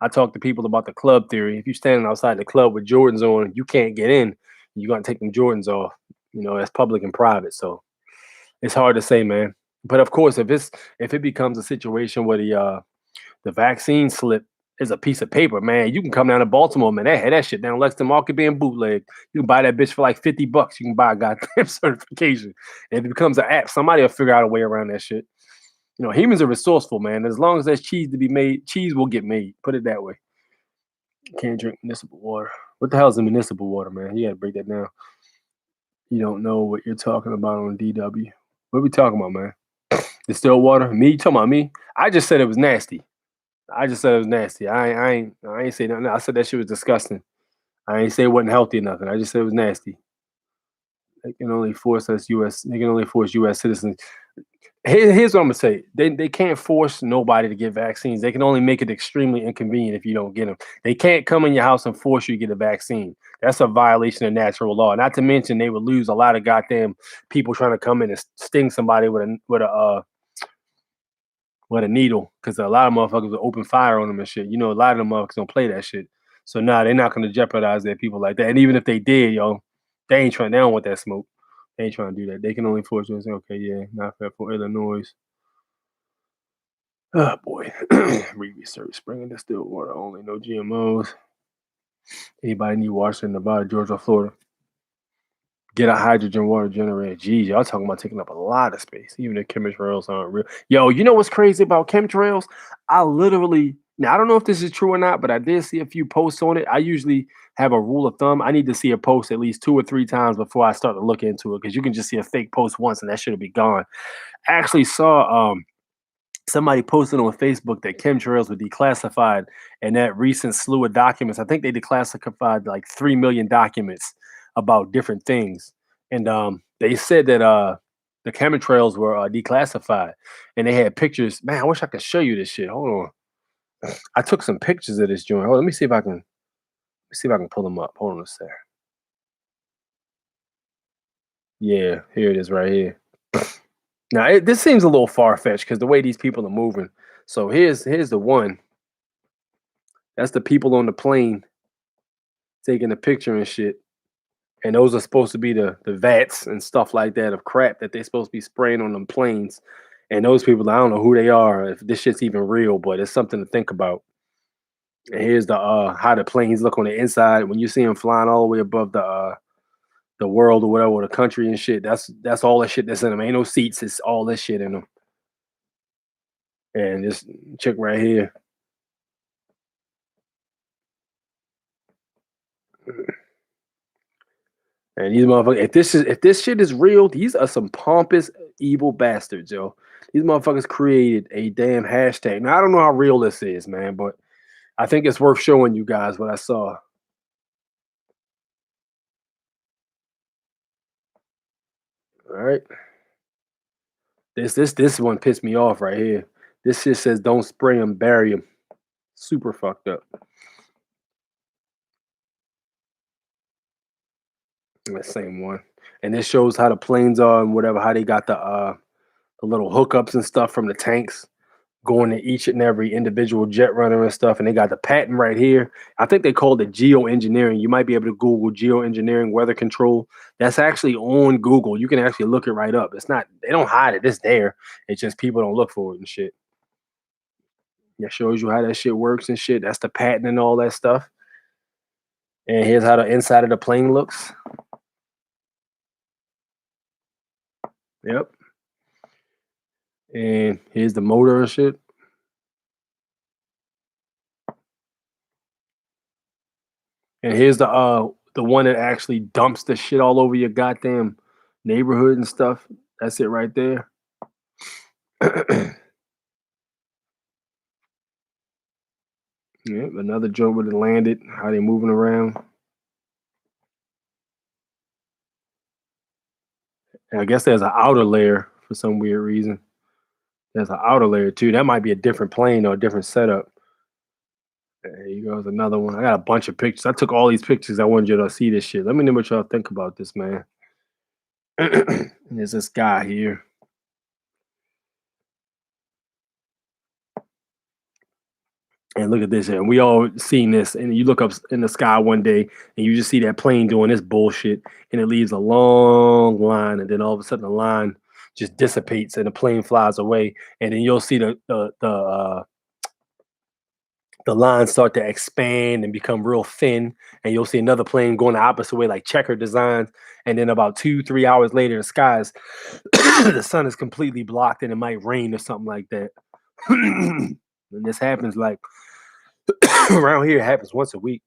S1: I talk to people about the club theory. If you're standing outside the club with Jordans on, you can't get in. You're gonna take them Jordans off. That's public and private, so it's hard to say, man. But of course, if it becomes a situation where the vaccine slip is a piece of paper, man, you can come down to Baltimore, man. They had that shit down Lexington Market being bootleg. You can buy that bitch for like $50. You can buy a goddamn certification. And if it becomes an app, somebody will figure out a way around that shit. Humans are resourceful, man. As long as there's cheese to be made, cheese will get made. Put it that way. Can't drink municipal water. What the hell is the municipal water, man? You gotta break that down. You don't know what you're talking about on DW. What are we talking about, man? Distilled water? Me? You talking about me? I just said it was nasty. I just said it was nasty. I ain't say nothing. I said that shit was disgusting. I ain't say it wasn't healthy or nothing. I just said it was nasty. They can only force us US. They can only force US citizens. Here's what I'm gonna say. They can't force nobody to get vaccines. They can only make it extremely inconvenient if you don't get them. They can't come in your house and force you to get a vaccine. That's a violation of natural law. Not to mention they would lose a lot of goddamn people trying to come in and sting somebody with a needle because a lot of motherfuckers will open fire on them and shit. You know, a lot of them motherfuckers don't play that shit. So nah, they're not gonna jeopardize their people like that. And even if they did, yo, they ain't trying. They don't want that smoke. They ain't trying to do that. They can only force you and say, okay, yeah, not fair for Illinois. Oh boy, read research. Spring and distilled water only, no GMOs. Anybody need Washington, Nevada, Georgia, Florida? Get a hydrogen water generator. Geez, y'all talking about taking up a lot of space. Even if chemtrails aren't real. Yo, you know what's crazy about chemtrails? I literally now I don't know if this is true or not, but I did see a few posts on it. I usually have a rule of thumb. I need to see a post at least 2 or 3 times before I start to look into it because you can just see a fake post once and that should be gone. I actually saw somebody posted on Facebook that chemtrails were declassified and that recent slew of documents. I think they declassified like 3 million documents about different things. And they said that the chemtrails were declassified and they had pictures. Man, I wish I could show you this shit. Hold on. I took some pictures of this joint. Hold on, let me see if I can pull them up. Hold on a sec. Yeah, here it is right here. Now this seems a little far fetched because the way these people are moving. So here's the one. That's the people on the plane taking a picture and shit. And those are supposed to be the vats and stuff like that of crap that they're supposed to be spraying on them planes. And those people, I don't know who they are, if this shit's even real, but it's something to think about. And here's the how the planes look on the inside when you see them flying all the way above the world or whatever, or the country and shit. That's all the shit that's in them. Ain't no seats. It's all this shit in them. And this chick right here. And these motherfuckers, if this shit is real, these are some pompous, evil bastards, yo. These motherfuckers created a damn hashtag. Now I don't know how real this is, man, but I think it's worth showing you guys what I saw. All right. This one pissed me off right here. This shit says don't spray them, bury them. Super fucked up. The same one. And this shows how the planes are and whatever, how they got the little hookups and stuff from the tanks going to each and every individual jet runner and stuff. And they got the patent right here. I think they called it geoengineering. You might be able to Google geoengineering weather control. That's actually on Google. You can actually look it right up. It's not, they don't hide it. It's there. It's just people don't look for it and shit. It shows you how that shit works and shit. That's the patent and all that stuff. And here's how the inside of the plane looks. Yep. And here's the motor and shit. And here's the one that actually dumps the shit all over your goddamn neighborhood and stuff. That's it right there. Yep, another joint where it landed, how they moving around. And I guess there's an outer layer for some weird reason. There's an outer layer too. That might be a different plane or a different setup. There you go. There's another one. I got a bunch of pictures. I took all these pictures. I wanted you to see this shit. Let me know what y'all think about this, man. And there's this guy here. And look at this. And we all seen this. And you look up in the sky one day and you just see that plane doing this bullshit. And it leaves a long line. And then all of a sudden the line just dissipates and the plane flies away. And then you'll see the lines start to expand and become real thin, and you'll see another plane going the opposite way, like checker designs. And then about 2 3 hours later, the skies, the sun is completely blocked, and it might rain or something like that. And this happens like around here. It happens once a week.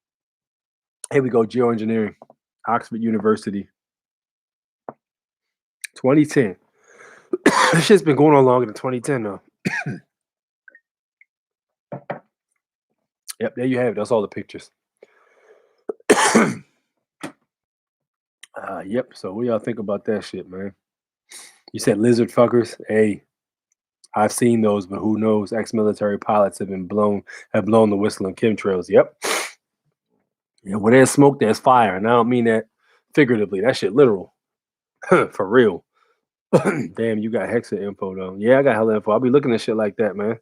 S1: Here we go. Geoengineering, Oxford University, 2010. This shit's been going on longer than 2010 though. Yep, there you have it. That's all the pictures. Yep. So what y'all think about that shit, man? You said lizard fuckers. Hey, I've seen those, but who knows? Ex-military pilots have blown the whistle on chemtrails. Yep. Yeah, where there's smoke, there's fire. And I don't mean that figuratively. That shit literal. For real. Damn, you got Hexa info though. Yeah, I got hella info. I'll be looking at shit like that, man.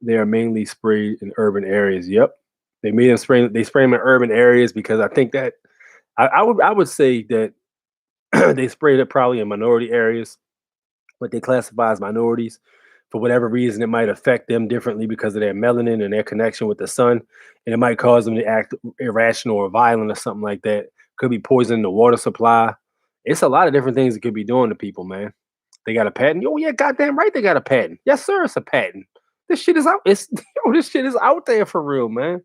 S1: They are mainly sprayed in urban areas. Yep. They made them spray. They spray them in urban areas because I think that I would say that they sprayed it probably in minority areas, what they classify as minorities. For whatever reason, it might affect them differently because of their melanin and their connection with the sun, and it might cause them to act irrational or violent or something like that. Could be poisoning the water supply. It's a lot of different things it could be doing to people, man. They got a patent. Oh yeah, goddamn right, they got a patent. Yes, sir, it's a patent. This shit is out. It's this shit is out there for real, man.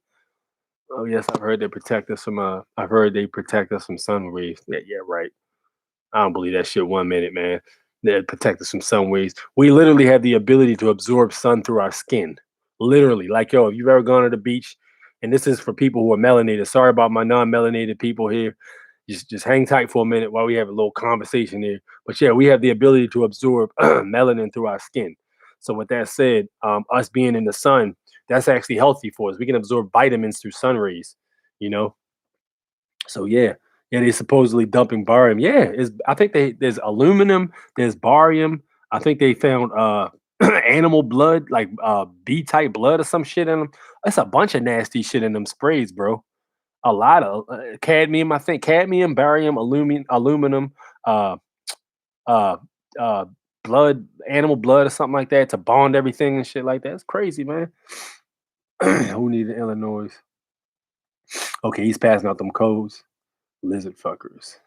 S1: Oh yes, I've heard they protect us from. I've heard they protect us from sun rays. Yeah, yeah, right. I don't believe that shit 1 minute, man. They protect us from sun rays. We literally have the ability to absorb sun through our skin. Literally, like yo, if you've ever gone to the beach, and this is for people who are melanated. Sorry about my non-melanated people here. Just hang tight for a minute while we have a little conversation here. But yeah, we have the ability to absorb melanin through our skin. So with that said, us being in the sun, that's actually healthy for us. We can absorb vitamins through sun rays, you know. So yeah, yeah, they supposedly dumping barium. Yeah, I think there's aluminum, there's barium. I think they found animal blood, like B type blood or some shit in them. That's a bunch of nasty shit in them sprays, bro. A lot of cadmium, I think cadmium, barium, aluminum, uh, uh, uh, blood, animal blood or something like that to bond everything and shit like that. It's crazy, man. Who needed Illinois? Okay, he's passing out them codes. Lizard fuckers.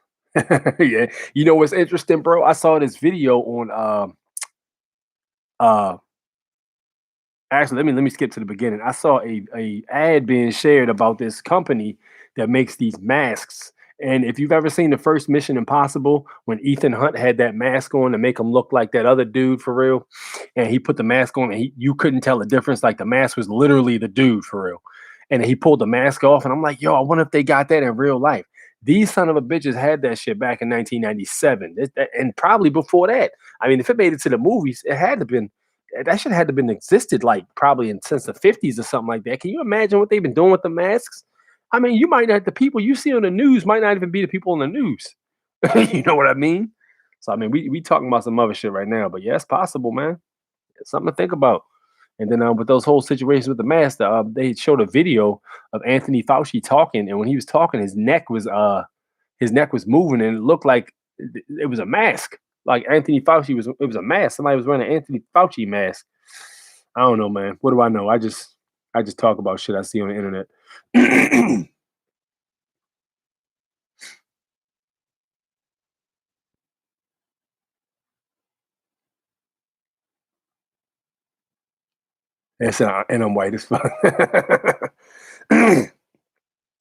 S1: Yeah. You know what's interesting, bro? I saw this video on uh actually let me skip to the beginning. I saw a ad being shared about this company that makes these masks. And if you've ever seen the first Mission Impossible, when Ethan Hunt had that mask on to make him look like that other dude for real, and he put the mask on, and you couldn't tell the difference. Like the mask was literally the dude for real, and he pulled the mask off, and I'm like, yo, I wonder if they got that in real life. These son of a bitches had that shit back in 1997, and probably before that. I mean, if it made it to the movies, it had to been that shit had to been existed like probably since the 50s or something like that. Can you imagine what they've been doing with the masks? I mean, you might not the people you see on the news might not even be the people on the news. You know what I mean? So I mean, we talking about some other shit right now, but yeah, it's possible, man. It's something to think about. And then with those whole situations with the mask, they showed a video of Anthony Fauci talking, and when he was talking, his neck was moving, and it looked like it was a mask. Like Anthony Fauci it was a mask. Somebody was wearing an Anthony Fauci mask. I don't know, man. What do I know? I just talk about shit I see on the internet. And I'm white as fuck.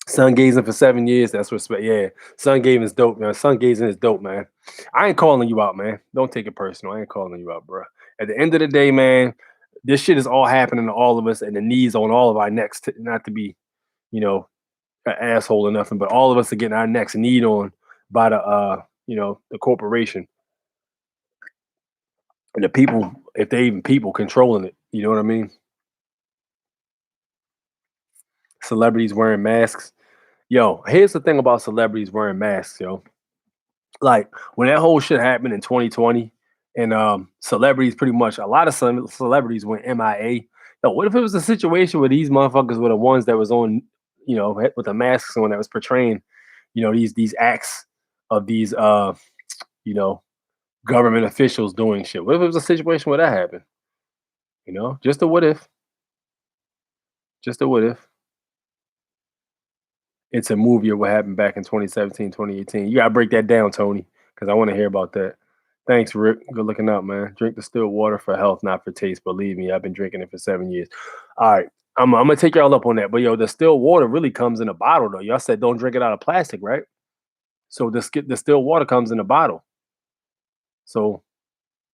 S1: Sun gazing for 7 years. That's what's yeah. Sun gazing is dope, man. Sun gazing is dope, man. I ain't calling you out, man. Don't take it personal. I ain't calling you out, bro. At the end of the day, man, this shit is all happening to all of us, and the knees on all of our necks. Not to be, you know, an asshole or nothing, but all of us are getting our necks kneed on by the corporation and the people, if they even people controlling it. You know what I mean? Celebrities wearing masks. Yo, here's the thing about celebrities wearing masks, yo. Like when that whole shit happened in 2020, and celebrities pretty much a lot of some celebrities went MIA. Yo, what if it was a situation where these motherfuckers were the ones that was on, with the masks on that was portraying, these acts of these you know, government officials doing shit. What if it was a situation where that happened? Just a what if. Just a what if. It's a movie of what happened back in 2017, 2018. You gotta break that down, Tony, because I want to hear about that. Thanks, Rick. Good looking out, man. Drink the still water for health, not for taste. Believe me, I've been drinking it for 7 years. All right. I'm gonna take y'all up on that. But yo, the still water really comes in a bottle though. Y'all said don't drink it out of plastic, right? So the still water comes in a bottle. So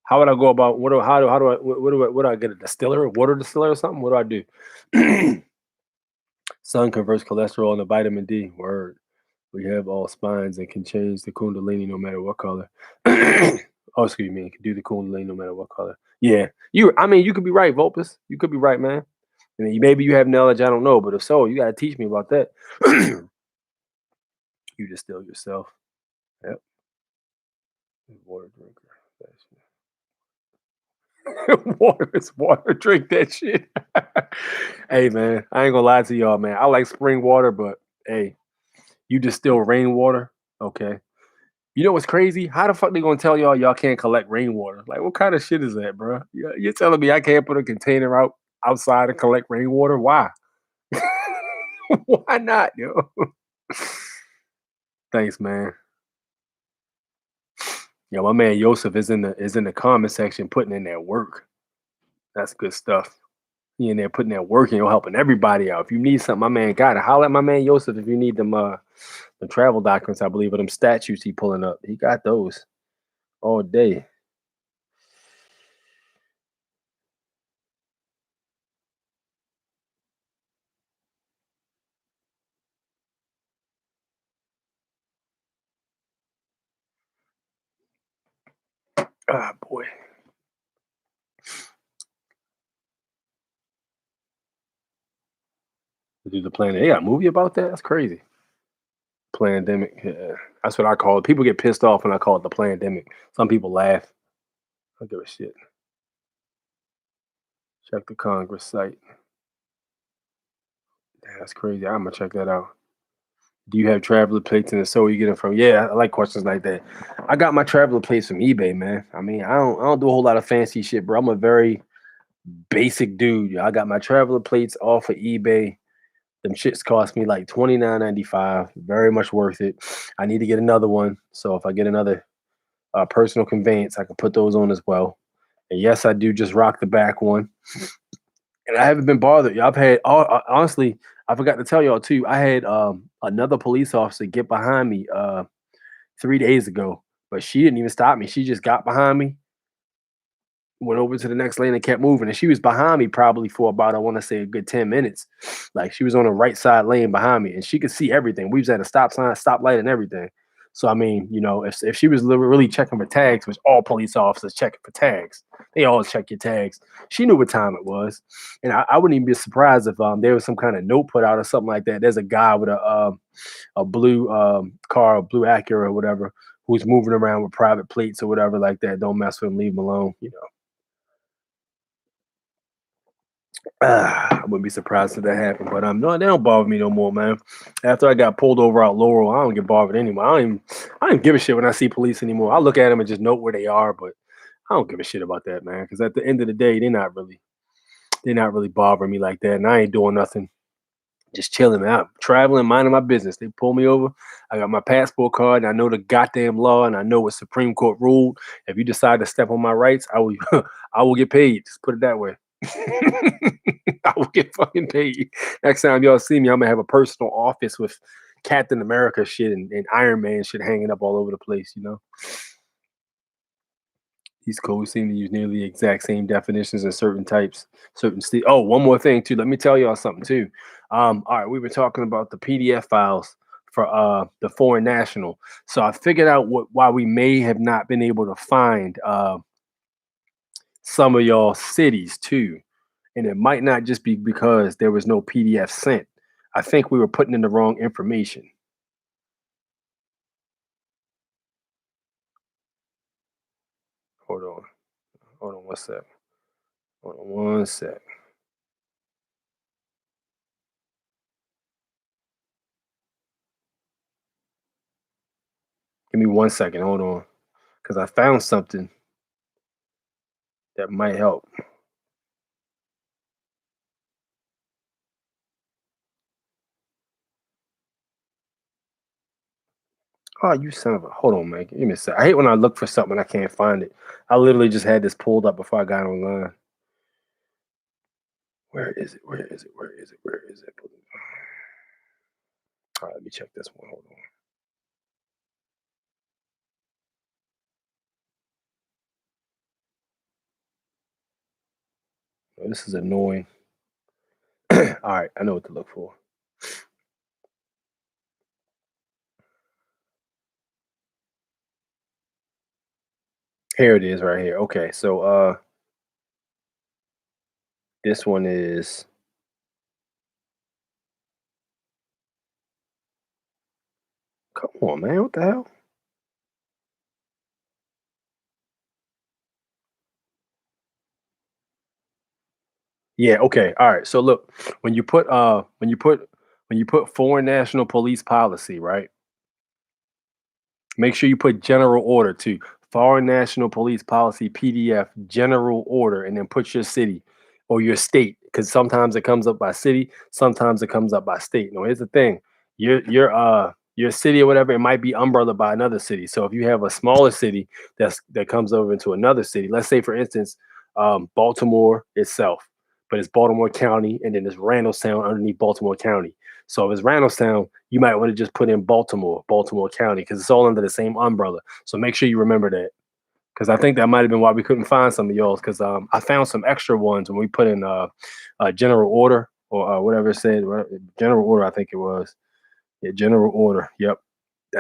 S1: how would I go about what do how do I what do I get a distiller, a water distiller or something? What do I do? Sun converts cholesterol into vitamin D. Word. We have all spines and can change the kundalini no matter what color. Oh, excuse me, can do the kundalini no matter what color. Yeah, I mean, you could be right, Volpus. You could be right, man. I mean, maybe you have knowledge I don't know, but if so, you gotta teach me about that. You distill yourself. Yep. Water drinker. Water is water. Drink that shit. Hey man, I ain't gonna lie to y'all, man. I like spring water, but hey, you distill rainwater. Okay. You know what's crazy? How the fuck they gonna tell y'all can't collect rainwater? Like, what kind of shit is that, bro? You're telling me I can't put a container outside and collect rainwater? Why? Why not, yo? Thanks, man. Yo, my man Yosef is in the comment section putting in that work. That's good stuff. He in there putting that work and you're helping everybody out. If you need something, my man got it. Holler at my man Yosef if you need them the travel documents, I believe, or them statues he pulling up. He got those all day. Ah, boy. Do the planet. They got a movie about that? That's crazy. Plandemic. Yeah. That's what I call it. People get pissed off when I call it the plandemic. Some people laugh. I don't give a shit. Check the Congress site. Yeah, that's crazy. I'm gonna check that out. Do you have traveler plates in the store you get them from? Yeah, I like questions like that. I got my traveler plates from eBay, man. I mean, I don't do a whole lot of fancy shit, bro. I'm a very basic dude. I got my traveler plates off of eBay. Them shits cost me like $29.95. Very much worth it. I need to get another one. So if I get another personal conveyance, I can put those on as well. And yes, I do just rock the back one. And I haven't been bothered. I've had honestly, I forgot to tell y'all too. I had another police officer get behind me 3 days ago, but she didn't even stop me. She just got behind me, went over to the next lane and kept moving. And she was behind me probably for about, I want to say, a good 10 minutes. Like she was on the right side lane behind me and she could see everything. We was at a stop sign, stoplight, and everything. So I mean, if she was really checking for tags, which all police officers checking for tags, they always check your tags. She knew what time it was, and I wouldn't even be surprised if there was some kind of note put out or something like that. There's a guy with a blue car, a blue Acura or whatever, who's moving around with private plates or whatever like that. Don't mess with him, leave him alone. I wouldn't be surprised if that happened, but no, they don't bother me no more, man. After I got pulled over out Laurel, I don't get bothered anymore. I don't even give a shit when I see police anymore. I look at them and just note where they are, but I don't give a shit about that, man. Because at the end of the day, they're not really bothering me like that, and I ain't doing nothing. Just chilling, man. I'm traveling, minding my business. They pull me over. I got my passport card, and I know the goddamn law, and I know what Supreme Court ruled. If you decide to step on my rights, I will, I will get paid. Just put it that way. I will get fucking paid. Next time y'all see me, I'm gonna have a personal office with Captain America shit and Iron Man shit hanging up all over the place. These codes seem to use nearly the exact same definitions in certain types, certain state. Oh, one more thing too. Let me tell y'all something too. All right, we were talking about the PDF files for the foreign national. So I figured out why we may have not been able to find some of y'all cities too. And it might not just be because there was no PDF sent. I think we were putting in the wrong information. Hold on. Hold on one sec. Hold on one sec. Give me 1 second. Hold on. Because I found something that might help. Oh, you son of a. Hold on, man. Give me a sec. I hate when I look for something and I can't find it. I literally just had this pulled up before I got online. Where is it? Where is it? Where is it? Where is it? All right, let me check this one. Hold on. Oh, this is annoying. All right, I know what to look for. Here it is right here. Okay, so this one is come on, man. What the hell? Yeah, okay. All right. So look, when you put foreign national police policy, right? Make sure you put general order too. Foreign National Police Policy PDF, general order, and then put your city or your state. Because sometimes it comes up by city, sometimes it comes up by state. No, here's the thing. Your city or whatever, it might be umbrella by another city. So if you have a smaller city that comes over into another city, let's say for instance, Baltimore itself, but it's Baltimore County, and then there's Randallstown underneath Baltimore County. So if it's Randallstown, you might want to just put in Baltimore County, because it's all under the same umbrella. So make sure you remember that, because I think that might have been why we couldn't find some of yours. Because I found some extra ones when we put in general order or whatever it said. General order, I think it was. Yeah, general order. Yep.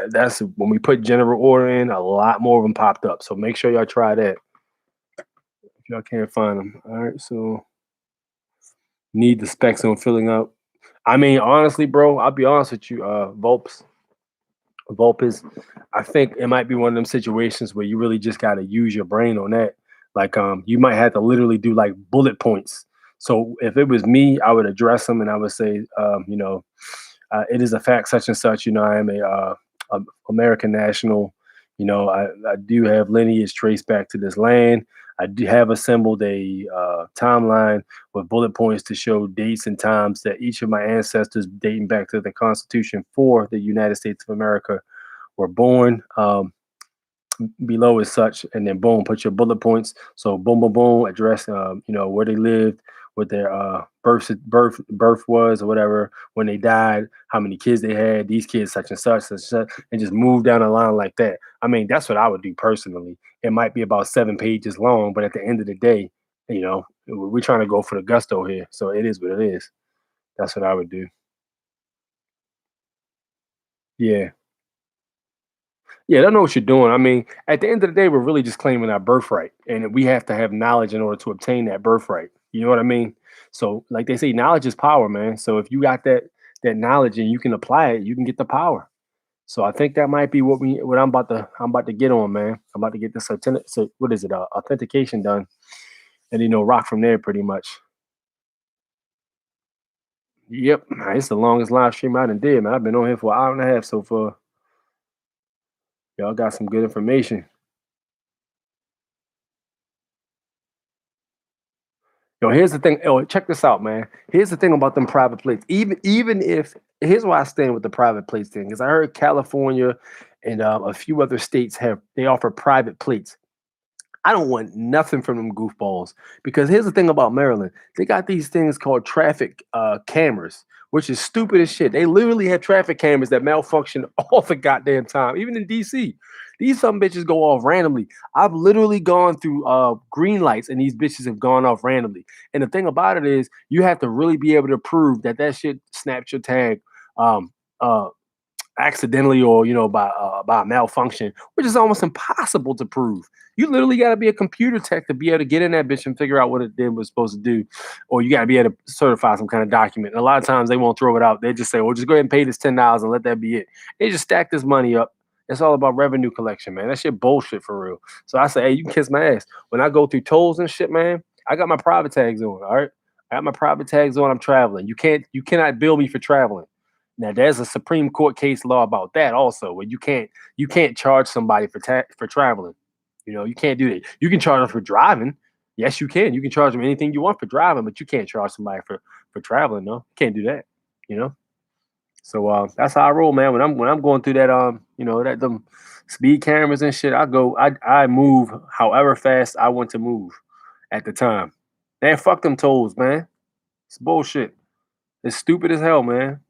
S1: That's when we put general order in. A lot more of them popped up. So make sure y'all try that if y'all can't find them. All right. So need the specs on filling up. I mean, honestly, bro, I'll be honest with you. Vulpes, I think it might be one of them situations where you really just got to use your brain on that. Like, you might have to literally do like bullet points. So if it was me, I would address them and I would say, it is a fact, such and such. I am a American national. I do have lineage traced back to this land. I do have assembled a timeline with bullet points to show dates and times that each of my ancestors, dating back to the Constitution for the United States of America, were born. Below is such, and then boom, put your bullet points. So boom, boom, boom, address, where they lived, what their birth was, or whatever, when they died, how many kids they had, these kids such and such, and just move down the line like that. I mean, that's what I would do personally. It might be about 7 pages long, but at the end of the day, we're trying to go for the gusto here, so it is what it is. That's what I would do. Yeah. Yeah, they know what you're doing. I mean, at the end of the day, we're really just claiming our birthright, and we have to have knowledge in order to obtain that birthright. You know what I mean? So, like they say, knowledge is power, man. So if you got that knowledge and you can apply it, you can get the power. So I think that might be what I'm about to get on, man. I'm about to get this so what is it? Authentication done, and rock from there pretty much. Yep, it's the longest live stream I done did, man. I've been on here for an hour and a half so far. Y'all got some good information. Yo, here's the thing. Oh, check this out, man. Here's the thing about them private plates. Even if here's why I stand with the private plates thing, because I heard California and a few other states they offer private plates. I don't want nothing from them goofballs, because here's the thing about Maryland. They got these things called traffic cameras, which is stupid as shit. They literally have traffic cameras that malfunction all the goddamn time, even in DC. These some bitches go off randomly. I've literally gone through green lights and these bitches have gone off randomly. And the thing about it is, you have to really be able to prove that shit snapped your tag um, uh, accidentally, or by malfunction, which is almost impossible to prove. You literally got to be a computer tech to be able to get in that bitch and figure out what it did was supposed to do, or you got to be able to certify some kind of document. And a lot of times they won't throw it out. They just say, "Well, just go ahead and pay this $10 and let that be it." They just stack this money up. It's all about revenue collection, man. That shit bullshit for real. So I say, hey, you can kiss my ass. When I go through tolls and shit, man, I got my private tags on. All right, I got my private tags on. I'm traveling. You cannot bill me for traveling. Now there's a Supreme Court case law about that also, where you can't charge somebody for traveling. You can't do that. You can charge them for driving. Yes, you can. You can charge them anything you want for driving, but you can't charge somebody for traveling. No, you can't do that. You know. So that's how I roll, man. When I'm going through that that them speed cameras and shit, I move however fast I want to move at the time. Man, fuck them tolls, man. It's bullshit. It's stupid as hell, man.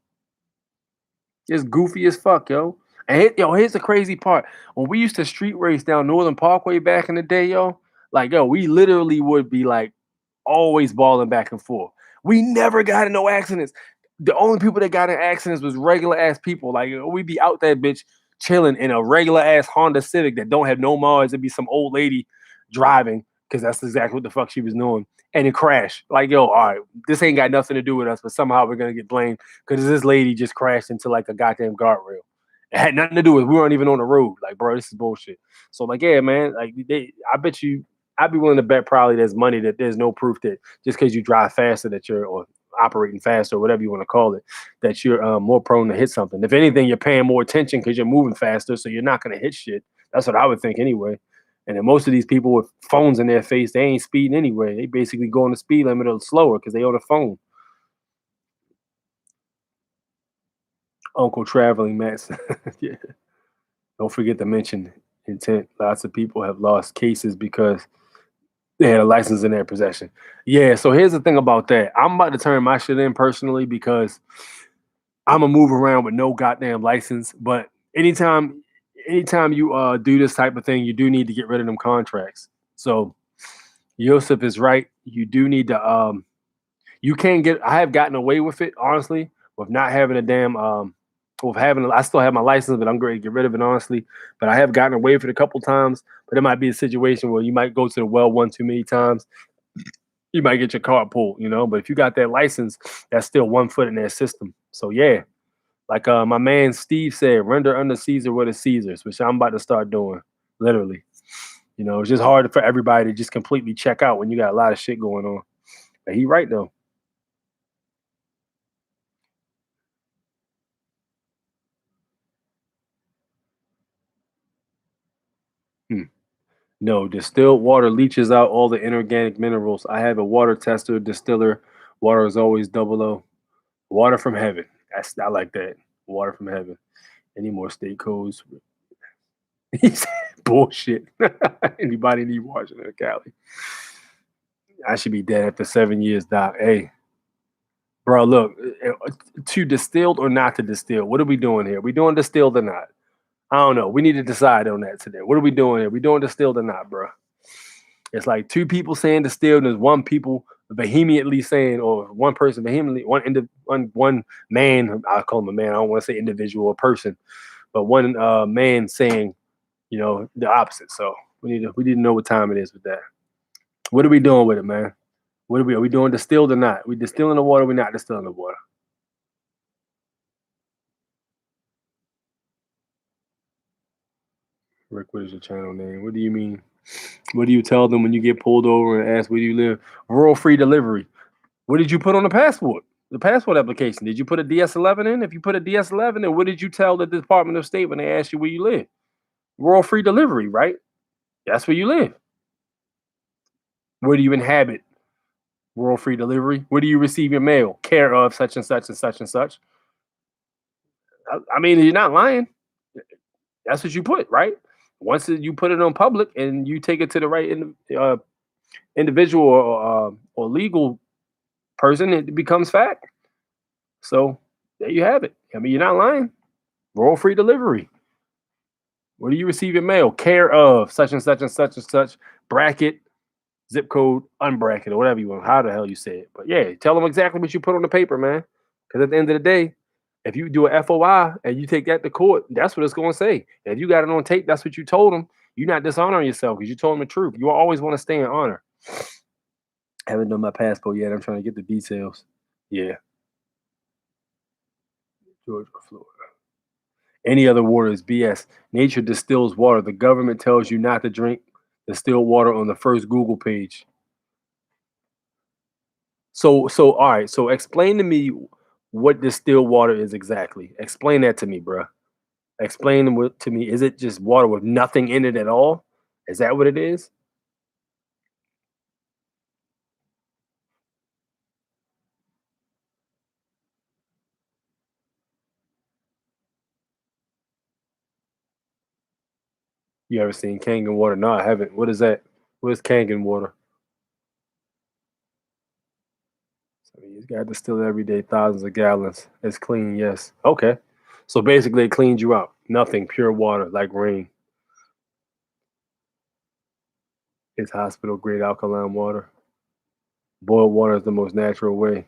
S1: It's goofy as fuck, yo. And here's the crazy part. When we used to street race down Northern Parkway back in the day, yo, like yo, we literally would be like always balling back and forth. We never got in no accidents. The only people that got in accidents was regular ass people. Like we'd be out that bitch chilling in a regular ass Honda Civic that don't have no mods. It'd be some old lady driving because that's exactly what the fuck she was doing. And it crashed. Like, yo, all right, this ain't got nothing to do with us, but somehow we're gonna get blamed because this lady just crashed into like a goddamn guardrail. It had nothing to do with we weren't even on the road. Like, bro, this is bullshit. So, like, yeah, man, like I bet you I'd be willing to bet probably there's money that there's no proof that just because you drive faster that you're or operating faster or whatever you want to call it, that you're more prone to hit something. If anything, you're paying more attention because you're moving faster, so you're not gonna hit shit. That's what I would think anyway. And then most of these people with phones in their face, they ain't speeding anyway. They basically going the speed limit or slower because they on the phone. Uncle traveling, Matt. Yeah. Don't forget to mention intent. Lots of people have lost cases because they had a license in their possession. Yeah, so here's the thing about that. I'm about to turn my shit in personally because I'm gonna move around with no goddamn license. But anytime you do this type of thing, you do need to get rid of them contracts. So Yosef is right. You do need to you can't get I have gotten away with it, honestly, with not having a damn with having I still have my license, but I'm going to get rid of it honestly. But I have gotten away with it a couple times. But it might be a situation where you might go to the well one too many times. You might get your car pulled, you know. But if you got that license, that's still 1 foot in that system. So yeah, like my man Steve said, render unto Caesar what is Caesar's, which I'm about to start doing, literally. You know, it's just hard for everybody to just completely check out when you got a lot of shit going on. But he right though. Hmm. No, distilled water leaches out all the inorganic minerals. I have a water tester, distiller. Water is always double O. Water from heaven. I like that. Water from heaven. Any more state codes? He said, bullshit. Anybody need Washington Cali? I should be dead after 7 years, Doc. Hey, bro, look, to distilled or not to distill? What are we doing here? We doing distilled or not? I don't know. We need to decide on that today. What are we doing here? We doing distilled or not, bro? It's like two people saying distilled, and there's one people vehemently saying, or one person vehemently, one man. I call him a man. I don't want to say individual or person, but one man saying, you know, the opposite. So we need to know what time it is with that. What are we doing with it, man? What are we doing distilled or not? We distilling the water. We not distilling the water. Rick, what is your channel name? What do you mean? What do you tell them when you get pulled over and ask where you live? Rural free delivery. What did you put on the passport? The passport application. Did you put a DS11 in? If you put a DS11 in, what did you tell the Department of State when they asked you where you live? Rural free delivery, right? That's where you live. Where do you inhabit? Rural free delivery. Where do you receive your mail? Care of such and such and such and such. I mean, you're not lying. That's what you put, right? Once you put it on public and you take it to the right individual or legal person, it becomes fact. So there you have it. I mean, you're not lying. Rural free delivery. Where do you receive your mail? Care of such and such and such and such. Bracket, zip code, unbracket, or whatever you want. How the hell you say it. But yeah, tell them exactly what you put on the paper, man. Because at the end of the day, if you do a FOI and you take that to court, that's what it's going to say. If you got it on tape, that's what you told them. You're not dishonoring yourself because you told them the truth. You always want to stay in honor. Haven't done my passport yet. I'm trying to get the details. Yeah, Georgia, Florida. Any other water is BS. Nature distills water. The government tells you not to drink distilled water on the first Google page. So all right. So explain to me what distilled water is exactly. Explain that to me, bro. Explain what to me. Is it just water with nothing in it at all? Is that what it is? You ever seen Kangen water? No, I haven't. What is that? What is Kangen water? So you got to distill every day, thousands of gallons. It's clean, yes. Okay. So basically, it cleans you out. Nothing, pure water, like rain. It's hospital grade alkaline water. Boiled water is the most natural way.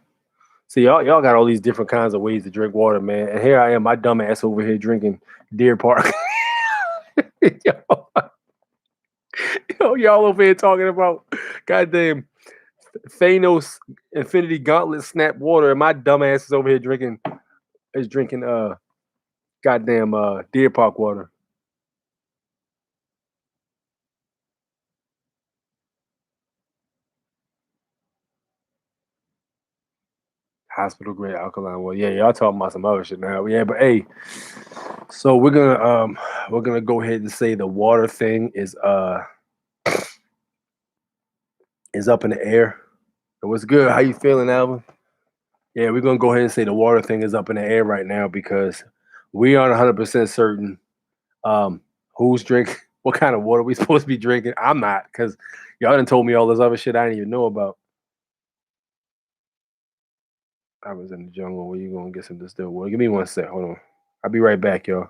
S1: See, y'all got all these different kinds of ways to drink water, man. And here I am, my dumb ass over here drinking Deer Park. yo, y'all over here talking about goddamn Thanos Infinity Gauntlet snap water, and my dumb ass is over here drinking goddamn Deer Park water. Hospital grade alkaline water. Yeah, y'all talking about some other shit now. Yeah, but hey, so we're gonna go ahead and say the water thing is up in the air. What's good? How you feeling, Alvin? Yeah, we're gonna go ahead and say the water thing is up in the air right now because we aren't 100% certain um who's drinking what kind of water we supposed to be drinking. I'm not because y'all done told me all this other shit I didn't even know about. I was in the jungle. Where you gonna get some distilled water? Give me one sec. Hold on. I'll be right back, y'all.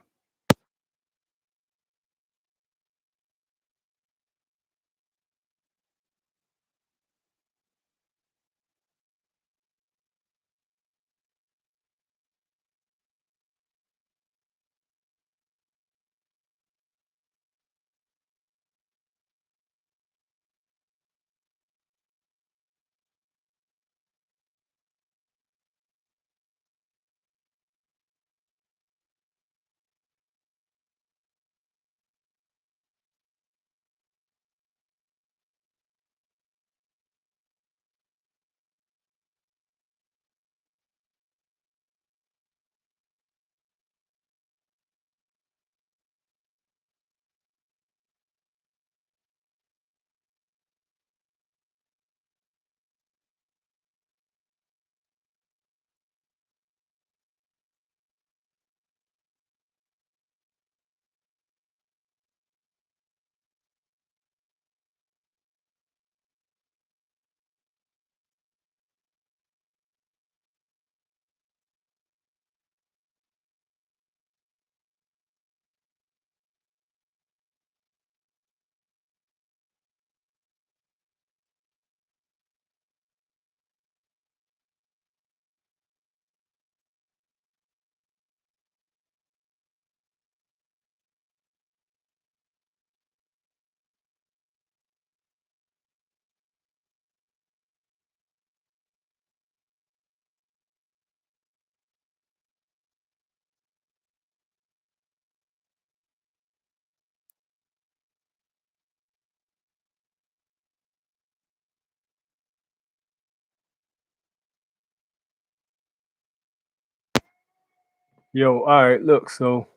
S1: Yo, all right, look, so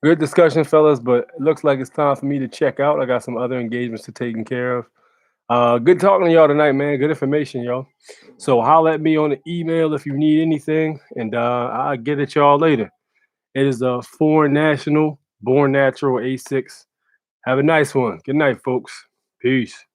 S1: good discussion, fellas, but it looks like it's time for me to check out. I got some other engagements to taking care of. Good talking to y'all tonight, man. Good information, y'all. So holler at me on the email if you need anything, and I'll get at y'all later. It is a foreign national, born natural A6. Have a nice one. Good night, folks. Peace.